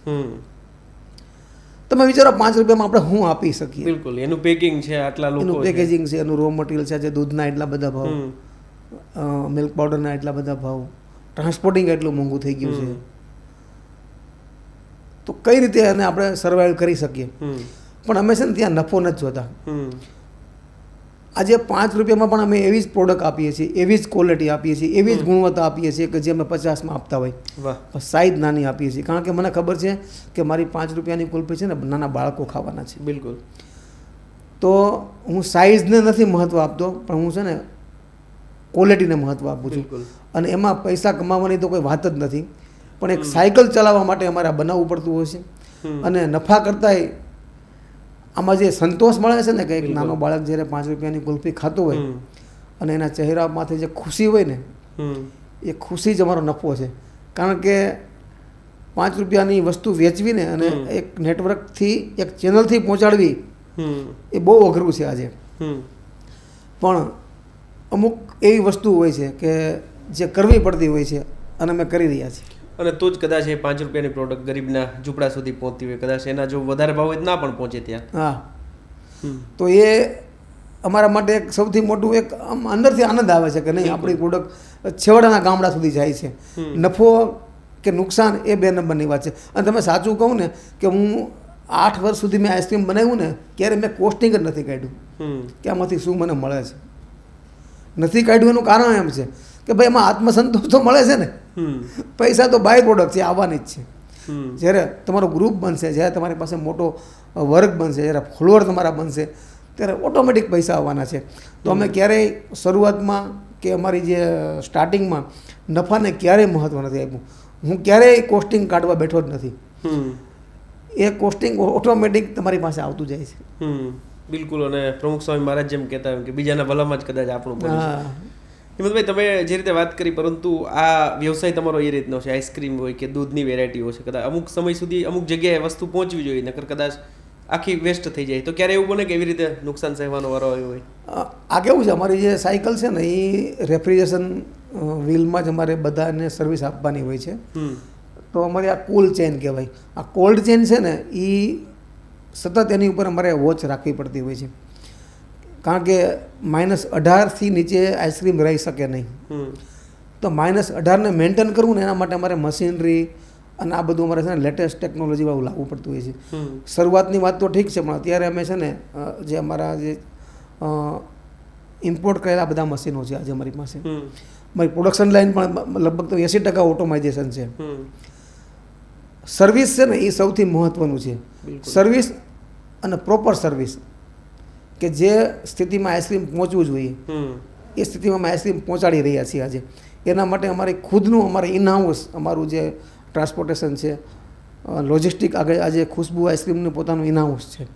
તમે વિચારો 5 રૂપિયામાં આપણે શું આપી શકીએ? બિલકુલ. એનું પેકિંગ છે, આટલા લોકો, એનું પેકેજિંગ છે, એનું રો મટીરિયલ છે, આજે દૂધના એટલા બધા ભાવ, મિલ્ક પાવડરના એટલા બધા ભાવ, ટ્રાન્સપોર્ટિંગ એટલું મોંઘું થઈ ગયું છે. તો કઈ રીતે એને આપણે સર્વાઈવ કરી શકીએ? પણ અમે છે ને ત્યાં નફો નથી જોતા. આજે 5 રૂપિયામાં પણ અમે એવી જ પ્રોડક્ટ આપીએ છીએ, એવી જ ક્વોલિટી આપીએ છીએ, એવી જ ગુણવત્તા આપીએ છીએ કે જે અમે 50માં આપતા હોય. સાઈઝ નાની આપીએ છીએ કારણ કે મને ખબર છે કે મારી 5 રૂપિયાની કુલ્ફી છે ને નાના બાળકો ખાવાના છે. બિલકુલ. તો હું સાઈઝને નથી મહત્ત્વ આપતો, પણ હું છે ને ક્વોલિટીને મહત્ત્વ આપું છું. અને એમાં પૈસા કમાવાની તો કોઈ વાત જ નથી. પણ એક સાયકલ ચલાવવા માટે અમારે બનાવવું પડતું હોય છે. અને નફા કરતાંય આમાં જે સંતોષ મળે છે ને કે એક નાનો બાળક જ્યારે 5 રૂપિયાની કુલ્ફી ખાતો હોય અને એના ચહેરામાંથી જે ખુશી હોય ને એ ખુશી જ અમારો નફો છે. કારણ કે 5 રૂપિયાની વસ્તુ વેચવીને અને એક નેટવર્કથી, એક ચેનલથી પહોંચાડવી એ બહુ અઘરું છે આજે. પણ અમુક એવી વસ્તુ હોય છે કે જે કરવી પડતી હોય છે અને અમે કરી રહ્યા છીએ. અને તો જ કદાચ એ 5 રૂપિયાની પ્રોડક્ટ ગરીબના ઝૂંપડા સુધી પહોંચતી હોય. કદાચ એના જો વધારે ભાવ હોય ના પણ પહોંચે ત્યાં. હા. તો એ અમારા માટે એક સૌથી મોટું એક અંદરથી આનંદ આવે છે કે નહીં, આપણી પ્રોડક્ટ છેવાડાના ગામડા સુધી જાય છે. નફો કે નુકસાન એ 2 નંબરની વાત છે. અને તમે સાચું કહું ને કે હું 8 વર્ષ સુધી મેં આઈસ્ક્રીમ બનાવ્યું ને ત્યારે મેં કોસ્ટિંગ જ નથી કાઢ્યું કે આમાંથી શું મને મળે છે. નથી કાઢ્યું એનું કારણ એમ છે કે ભાઈ એમાં આત્મસંતોષ તો મળે છે ને, પૈસા તો બાય પ્રોડક્ટ છે, આવવાની જ છે. જ્યારે તમારો ગ્રુપ બનશે, જ્યારે તમારી પાસે મોટો વર્ગ બનશે, જ્યારે ફોલોઅર તમારા બનશે, ત્યારે ઓટોમેટિક પૈસા આવવાના છે. તો અમે ક્યારેય શરૂઆતમાં કે અમારી જે સ્ટાર્ટિંગમાં નફાને ક્યારેય મહત્ત્વ નથી આપ્યું. હું ક્યારેય કોસ્ટિંગ કાઢવા બેઠો જ નથી. એ કોસ્ટિંગ ઓટોમેટિક તમારી પાસે આવતું જાય છે. બિલકુલ. અને પ્રમુખ સ્વામી મહારાજ જેમ કહેતા હોય કે બીજાના ભલામાં જ કદાચ આપણું બને. હિંમતભાઈ, તમે જે રીતે વાત કરી, પરંતુ આ વ્યવસાય તમારો એ રીતનો છે, આઈસ્ક્રીમ હોય કે દૂધની વેરાયટીઓ છે, કદાચ અમુક સમય સુધી અમુક જગ્યાએ વસ્તુ પહોંચવી જોઈએ, નકર કદાચ આખી વેસ્ટ થઈ જાય. તો ક્યારે એવું બને કે એવી રીતે નુકસાન સહેવાનો વારો આવ્યો હોય? આ કેવું છે, અમારી જે સાયકલ છે ને એ રેફ્રિજરેશન વ્હીલમાં જ અમારે બધાને સર્વિસ આપવાની હોય છે. તો અમારી આ કોલ્ડ ચેન કહેવાય. આ કોલ્ડ ચેન છે ને એ સતત એની ઉપર અમારે વોચ રાખવી પડતી હોય છે, કારણ કે -18થી નીચે આઈસ્ક્રીમ રહી શકે નહીં. તો -18ને મેન્ટેન કરવું ને એના માટે અમારે મશીનરી અને આ બધું અમારે છે ને લેટેસ્ટ ટેકનોલોજી વાળું લાવવું પડતું હોય છે. શરૂઆતની વાત તો ઠીક છે, પણ અત્યારે અમે છે ને જે અમારા જે ઇમ્પોર્ટ કરેલા બધા મશીનો છે આજે અમારી પાસે, મારી પ્રોડક્શન લાઇન પણ લગભગ તો 80% ઓટોમાઇઝેશન છે. સર્વિસ છે ને એ સૌથી મહત્ત્વનું છે. સર્વિસ અને પ્રોપર સર્વિસ, કે જે સ્થિતિમાં આઈસ્ક્રીમ પહોંચવું જોઈએ એ સ્થિતિમાં અમે આઈસ્ક્રીમ પહોંચાડી રહ્યા છીએ આજે. એના માટે અમારે ખુદનું અમારે ઇનહાઉસ અમારું જે ટ્રાન્સપોર્ટેશન છે, લોજિસ્ટિક આગળ આજે ખુશ્બુ આઈસ્ક્રીમનું પોતાનું ઇનહાઉસ છે.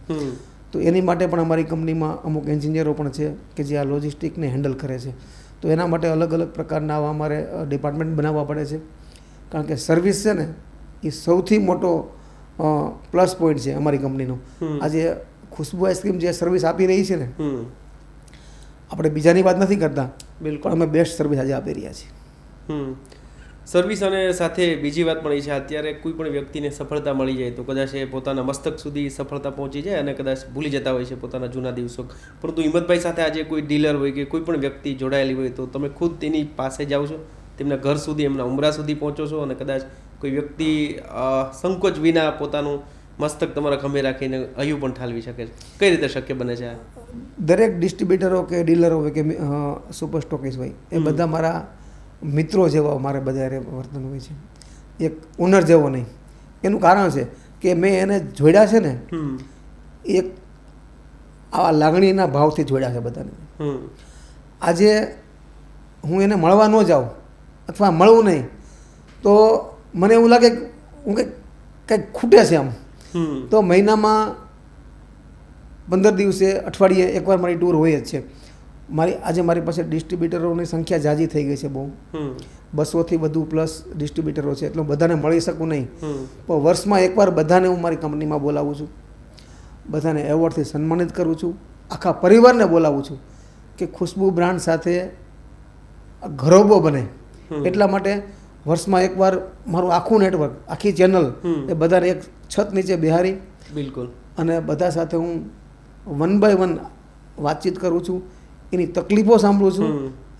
તો એની માટે પણ અમારી કંપનીમાં અમુક એન્જિનિયરો પણ છે કે જે આ લોજિસ્ટિકને હેન્ડલ કરે છે. તો એના માટે અલગ અલગ પ્રકારના આવા અમારે ડિપાર્ટમેન્ટ બનાવવા પડે છે, કારણ કે સર્વિસ છે ને એ સૌથી મોટો પ્લસ પોઈન્ટ છે અમારી કંપનીનો. આજે ખુશ્બુ આઈસ્ક્રીમ જે સર્વિસ આપી રહી છે ને, આપણે બીજાની વાત નથી કરતા, બિલકુલ અમે બેસ્ટ સર્વિસ આજે આપી રહ્યા છીએ. સર્વિસ અને સાથે બીજી વાત પણ એ છે, અત્યારે કોઈ પણ વ્યક્તિને સફળતા મળી જાય તો કદાચ એ પોતાના મસ્તક સુધી સફળતા પહોંચી જાય અને કદાચ ભૂલી જતા હોય છે પોતાના જૂના દિવસો. પરંતુ હિંમતભાઈ સાથે આજે કોઈ ડીલર હોય કે કોઈ પણ વ્યક્તિ જોડાયેલી હોય તો તમે ખુદ તેની પાસે જાઓ છો, તેમના ઘર સુધી, એમના ઉમરા સુધી પહોંચો છો, અને કદાચ કોઈ વ્યક્તિ સંકોચ વિના પોતાનું મસ્તક તમારા ખભે રાખીને હૈયું પણ ઠાલવી શકે છે. કઈ રીતે શક્ય બને છે? દરેક ડિસ્ટ્રીબ્યુટરો કે ડીલરો હોય કે સુપર સ્ટોકીસ હોય એ બધા મારા મિત્રો જેવા મારે બધા વર્તન હોય છે, એક ઓનર જેવો નહીં. એનું કારણ છે કે મેં એને જોડ્યા છે ને એક આવા લાગણીના ભાવથી જોડ્યા છે બધાને. આજે હું એને મળવા ન જાઉં અથવા મળવું નહીં તો મને એવું લાગે હું કંઈક ખૂટે છે આમ. તો મહિનામાં 15 દિવસે અઠવાડિયે એકવાર મારી ટૂર હોય જ છે. આજે મારી પાસે ડિસ્ટ્રીબ્યુટરોની સંખ્યા જાજી થઈ ગઈ છે બહુ, 200થી વધુ પ્લસ ડિસ્ટ્રીબ્યુટરો છે, એટલે બધાને મળી શકું નહીં. પણ વર્ષમાં એકવાર બધાને હું મારી કંપનીમાં બોલાવું છું, બધાને એવોર્ડથી સન્માનિત કરું છું, આખા પરિવારને બોલાવું છું કે ખુશ્બુ બ્રાન્ડ સાથે ગૌરવ બને. એટલા માટે વર્ષમાં એકવાર મારું આખું નેટવર્ક, આખી ચેનલ એ બધાને એક છત નીચે બિહારી, બિલકુલ, અને બધા સાથે હું 1 by 1 વાતચીત કરું છું, એની તકલીફો સાંભળું છું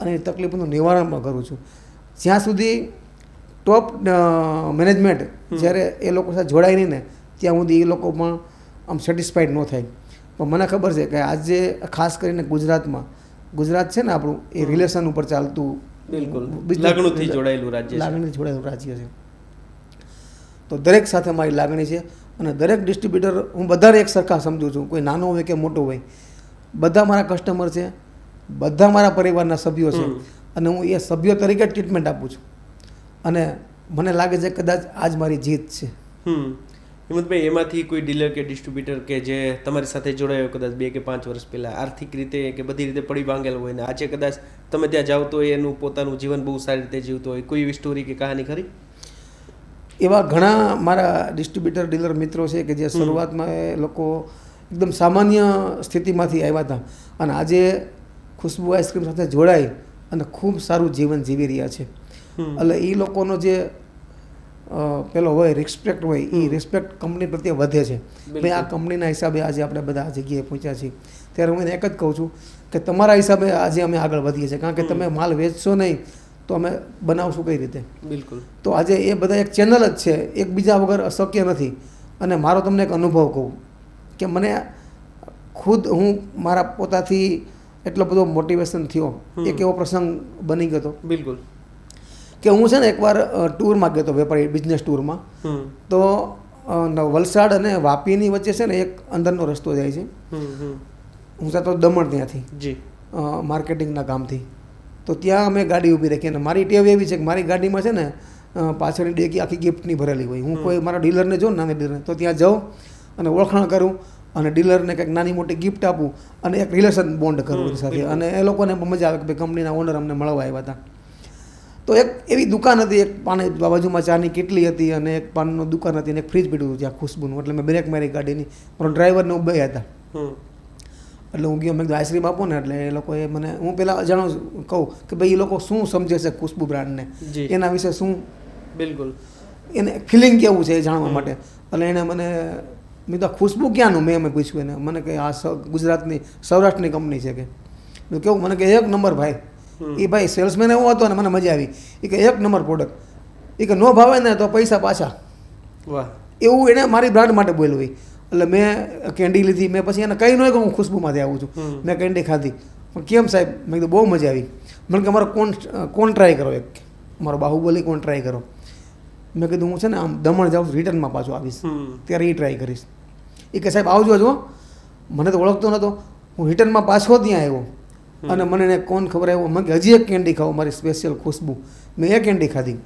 અને એ તકલીફોનું નિવારણ પણ કરું છું. જ્યાં સુધી ટોપ મેનેજમેન્ટ જ્યારે એ લોકો સાથે જોડાય નહીં ને ત્યાં સુધી એ લોકો પણ આમ સેટિસ્ફાઈડ ન થાય. પણ મને ખબર છે કે આજે ખાસ કરીને ગુજરાત છે ને આપણું, એ રિલેશન ઉપર ચાલતું, બિલકુલ લાગણીથી જોડાયેલું રાજ્ય છે. તો દરેક સાથે મારી લાગણી છે અને દરેક ડિસ્ટ્રીબ્યુટર હું બધાને એક સરખા સમજું છું, કોઈ નાનો હોય કે મોટો હોય, બધા મારા કસ્ટમર છે, બધા મારા પરિવારના સભ્યો છે, અને હું એ સભ્યો તરીકે ટ્રીટમેન્ટ આપું છું. અને મને લાગે છે કદાચ આજ મારી જીત છે. હિંમતભાઈ, એમાંથી કોઈ ડીલર કે ડિસ્ટ્રીબ્યુટર કે જે તમારી સાથે જોડાયો કદાચ 2 કે 5 વર્ષ પહેલાં આર્થિક રીતે કે બધી રીતે પડી ભાંગેલો હોય ને આજે કદાચ તમે ત્યાં જાઓ તો એનું પોતાનું જીવન બહુ સારી રીતે જીવતો હોય, કોઈ એવી સ્ટોરી કે કહાની ખરી? એવા ઘણા મારા ડિસ્ટ્રીબ્યુટર ડીલર મિત્રો છે કે જે શરૂઆતમાં એ લોકો એકદમ સામાન્ય સ્થિતિમાંથી આવ્યા હતા અને આજે ખુશ્બુ આઈસ્ક્રીમ સાથે જોડાઈ અને ખૂબ સારું જીવન જીવી રહ્યા છે. એટલે એ લોકોનો જે પેલો હોય રિસ્પેક્ટ હોય, એ રિસ્પેક્ટ કંપની પ્રત્યે વધે છે. ભાઈ આ કંપનીના હિસાબે આજે આપણે બધા આ જગ્યાએ પહોંચ્યા છીએ. ત્યારે હું એને એક જ કહું છું કે તમારા હિસાબે આજે અમે આગળ વધીએ છીએ, કારણ કે તમે માલ વેચશો નહીં તો અમે બનાવશું કઈ રીતે. બિલકુલ. તો આજે એ બધા એક ચેનલ જ છે, એકબીજા વગર અશક્ય નથી. અને મારો તમને એક અનુભવ કહું કે મને ખુદ હું મારા પોતાથી એટલો બધો મોટિવેશન થયો. એક એવો પ્રસંગ બની ગયો હતો. બિલકુલ. કે હું છે ને એકવાર ટૂરમાં ગયો હતો, વેપારી બિઝનેસ ટૂરમાં. તો વલસાડ અને વાપીની વચ્ચે છે ને એક અંદરનો રસ્તો જાય છે. હું જતો દમણ ત્યાંથી જી માર્કેટિંગના કામથી. તો ત્યાં અમે ગાડી ઊભી રાખી અને મારી ટેવ એવી છે કે મારી ગાડીમાં છે ને પાછળની ડેકી આખી ગિફ્ટની ભરેલી હોય. હું કોઈ મારા ડીલરને જોઉં નાની ડીલરને તો ત્યાં જાઉં અને ઓળખાણ કરું અને ડીલરને કંઈક નાની મોટી ગિફ્ટ આપું અને એક રિલેશન બોન્ડ કરું એની સાથે. અને એ લોકોને પણ મજા આવે કે ભાઈ કંપનીના ઓનર અમને મળવા આવ્યા હતા. તો એક એવી દુકાન હતી, એક પાણી બાજુમાં ચાની કેટલી હતી અને એક પાનનો દુકાન હતી અને એક ફ્રીજ પીડ્યું હતું ત્યાં ખુશ્બુનું. એટલે મેં બ્રેક મારી ગાડીની, પણ ડ્રાઈવરને ઉભા હતા. એટલે હું ગયો, મેં કીધું આઈસ્ક્રીમ આપો ને. એટલે એ લોકોએ મને, હું પહેલાં અજાણું કહું કે ભાઈ એ લોકો શું સમજે છે ખુશ્બુ બ્રાન્ડને, એના વિશે શું, બિલકુલ એને ફિલિંગ કેવું છે એ જાણવા માટે. એટલે એણે મને, મેં તો ખુશ્બુ ક્યાંનું, મેં અમે પૂછ્યું એને. મને કે આ ગુજરાતની સૌરાષ્ટ્રની કંપની છે. કે મેં કેવું, મને કે એક નંબર ભાઈ. એ ભાઈ સેલ્સમેન એવો હતો ને મને મજા આવી. એ કે એક નંબર પ્રોડક્ટ. એ કે નો ભાવે ને તો પૈસા પાછા. વાહ. એવું એણે મારી બ્રાન્ડ માટે બોલ્યું. એટલે મેં કેન્ડી લીધી. મેં પછી એને કંઈ નહીં કે હું ખુશ્બુમાંથી આવું છું. મેં કેન્ડી ખાધી. પણ કેમ સાહેબ? મેં કીધું બહુ મજા આવી. મને કે મારો કોણ ટ્રાય કરો, એક મારો બાહુબલી કોણ ટ્રાય કરો. મેં કીધું હું છે ને આમ દમણ જાઉં છું, રિટર્નમાં પાછો આવીશ ત્યારે એ ટ્રાય કરીશ. એ કે સાહેબ આવજો જો. મને તો ઓળખતો નહોતો. હું રિટર્નમાં પાછો ત્યાં આવ્યો અને મને એને કોણ ખબર આવ્યો. મેં કે હજી એક કેન્ડી ખાઓ મારી સ્પેશિયલ ખુશ્બુ. મેં એ કેન્ડી ખાધી.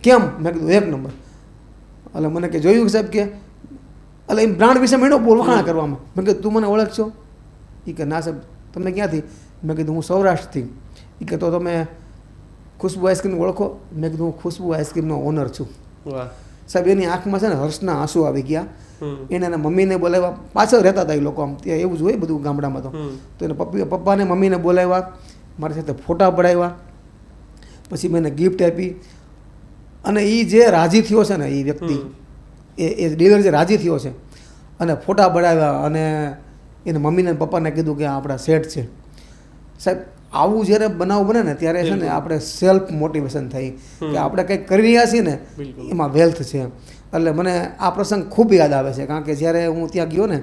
કેમ? મેં કીધું એક નંબર. એટલે મને કે જોયું સાહેબ કે, એટલે એ બ્રાન્ડ વિશે મેં વખાણ કરવામાં. મેં કીધું તું મને ઓળખશો? એ કે ના સાહેબ. તમે ક્યાંથી? મેં કીધું હું સૌરાષ્ટ્રથી. એ કે તો તમે ખુશ્બુ આઈસ્ક્રીમ ઓળખો? મેં કીધું હું ખુશ્બુ આઈસ્ક્રીમનો ઓનર છું. સાહેબ એની આંખમાં છે ને હર્ષના આંસુ આવી ગયા. એને એના મમ્મીને બોલાવ્યા. પાછળ રહેતા હતા એ લોકો, આમ ત્યાં એવું જ હોય બધું ગામડામાં. તો એને પપ્પાને મમ્મીને બોલાવ્યા, મારી સાથે ફોટા પડાવ્યા. પછી મેં એને ગિફ્ટ આપી. અને એ જે રાજી થયો છે ને, એ વ્યક્તિ, એ ડીલર જે રાજી થયો છે અને ફોટા પડાવ્યા અને એને મમ્મીને પપ્પાને કીધું કે આપણા સેટ છે. સાહેબ આવું જ્યારે બનાવ બને ને ત્યારે છે ને આપણે સેલ્ફ મોટિવેશન થાય કે આપણે કંઈક કરી રહ્યા છીએ ને એમાં વેલ્થ છે. એટલે મને આ પ્રસંગ ખૂબ યાદ આવે છે. કારણ કે જ્યારે હું ત્યાં ગયો ને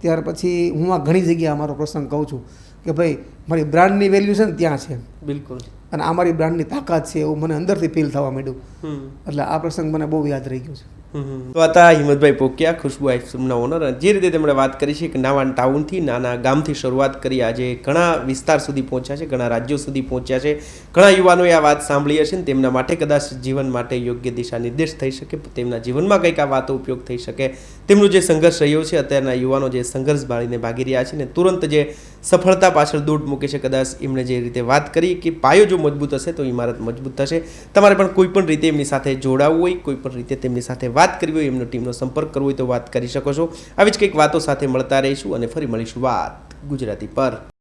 ત્યાર પછી હું આ ઘણી જગ્યાએ મારો પ્રસંગ કહું છું કે ભાઈ મારી બ્રાન્ડની વેલ્યુ છે ને ત્યાં છે. બિલકુલ. અને આ મારી બ્રાન્ડની તાકાત છે એવું મને અંદરથી ફીલ થવા માંડ્યું. એટલે આ પ્રસંગ મને બહુ યાદ રહી ગયો છે. તો હતા હિંમતભાઈ પોકિયા, ખુશ્બુ આઈસ્ક્રીમના ઓનર. જે રીતે તેમણે વાત કરી છે કે નાના ટાઉનથી, નાના ગામથી શરૂઆત કરી આજે ઘણા વિસ્તાર સુધી પહોંચ્યા છે, ઘણા રાજ્યો સુધી પહોંચ્યા છે. ઘણા યુવાનોએ આ વાત સાંભળી હશે ને તેમના માટે કદાચ જીવન માટે યોગ્ય દિશા નિર્દેશ થઈ શકે, તેમના જીવનમાં કંઈક આ વાતો ઉપયોગ થઈ શકે. તેમનો જે સંઘર્ષ રહ્યો છે, અત્યારના યુવાનો જે સંઘર્ષ બાળીને ભાગી રહ્યા છે ને તુરંત જે સફળતા પાછળ દોટ મૂકે છે, કદાચ એમણે જે રીતે વાત કરી કે પાયો જો મજબૂત હશે તો ઇમારત મજબૂત થશે. તમારે પણ કોઈ પણ રીતે એમની સાથે જોડાવવું હોય, કોઈ પણ રીતે તેમની સાથે વાત કરવી હોય, એમનો ટીમનો સંપર્ક કરવો હોય તો વાત કરી શકો છો. આવી જ કંઈક વાતો સાથે મળતા રહીશું અને ફરી મળીશું વાત ગુજરાતી પર.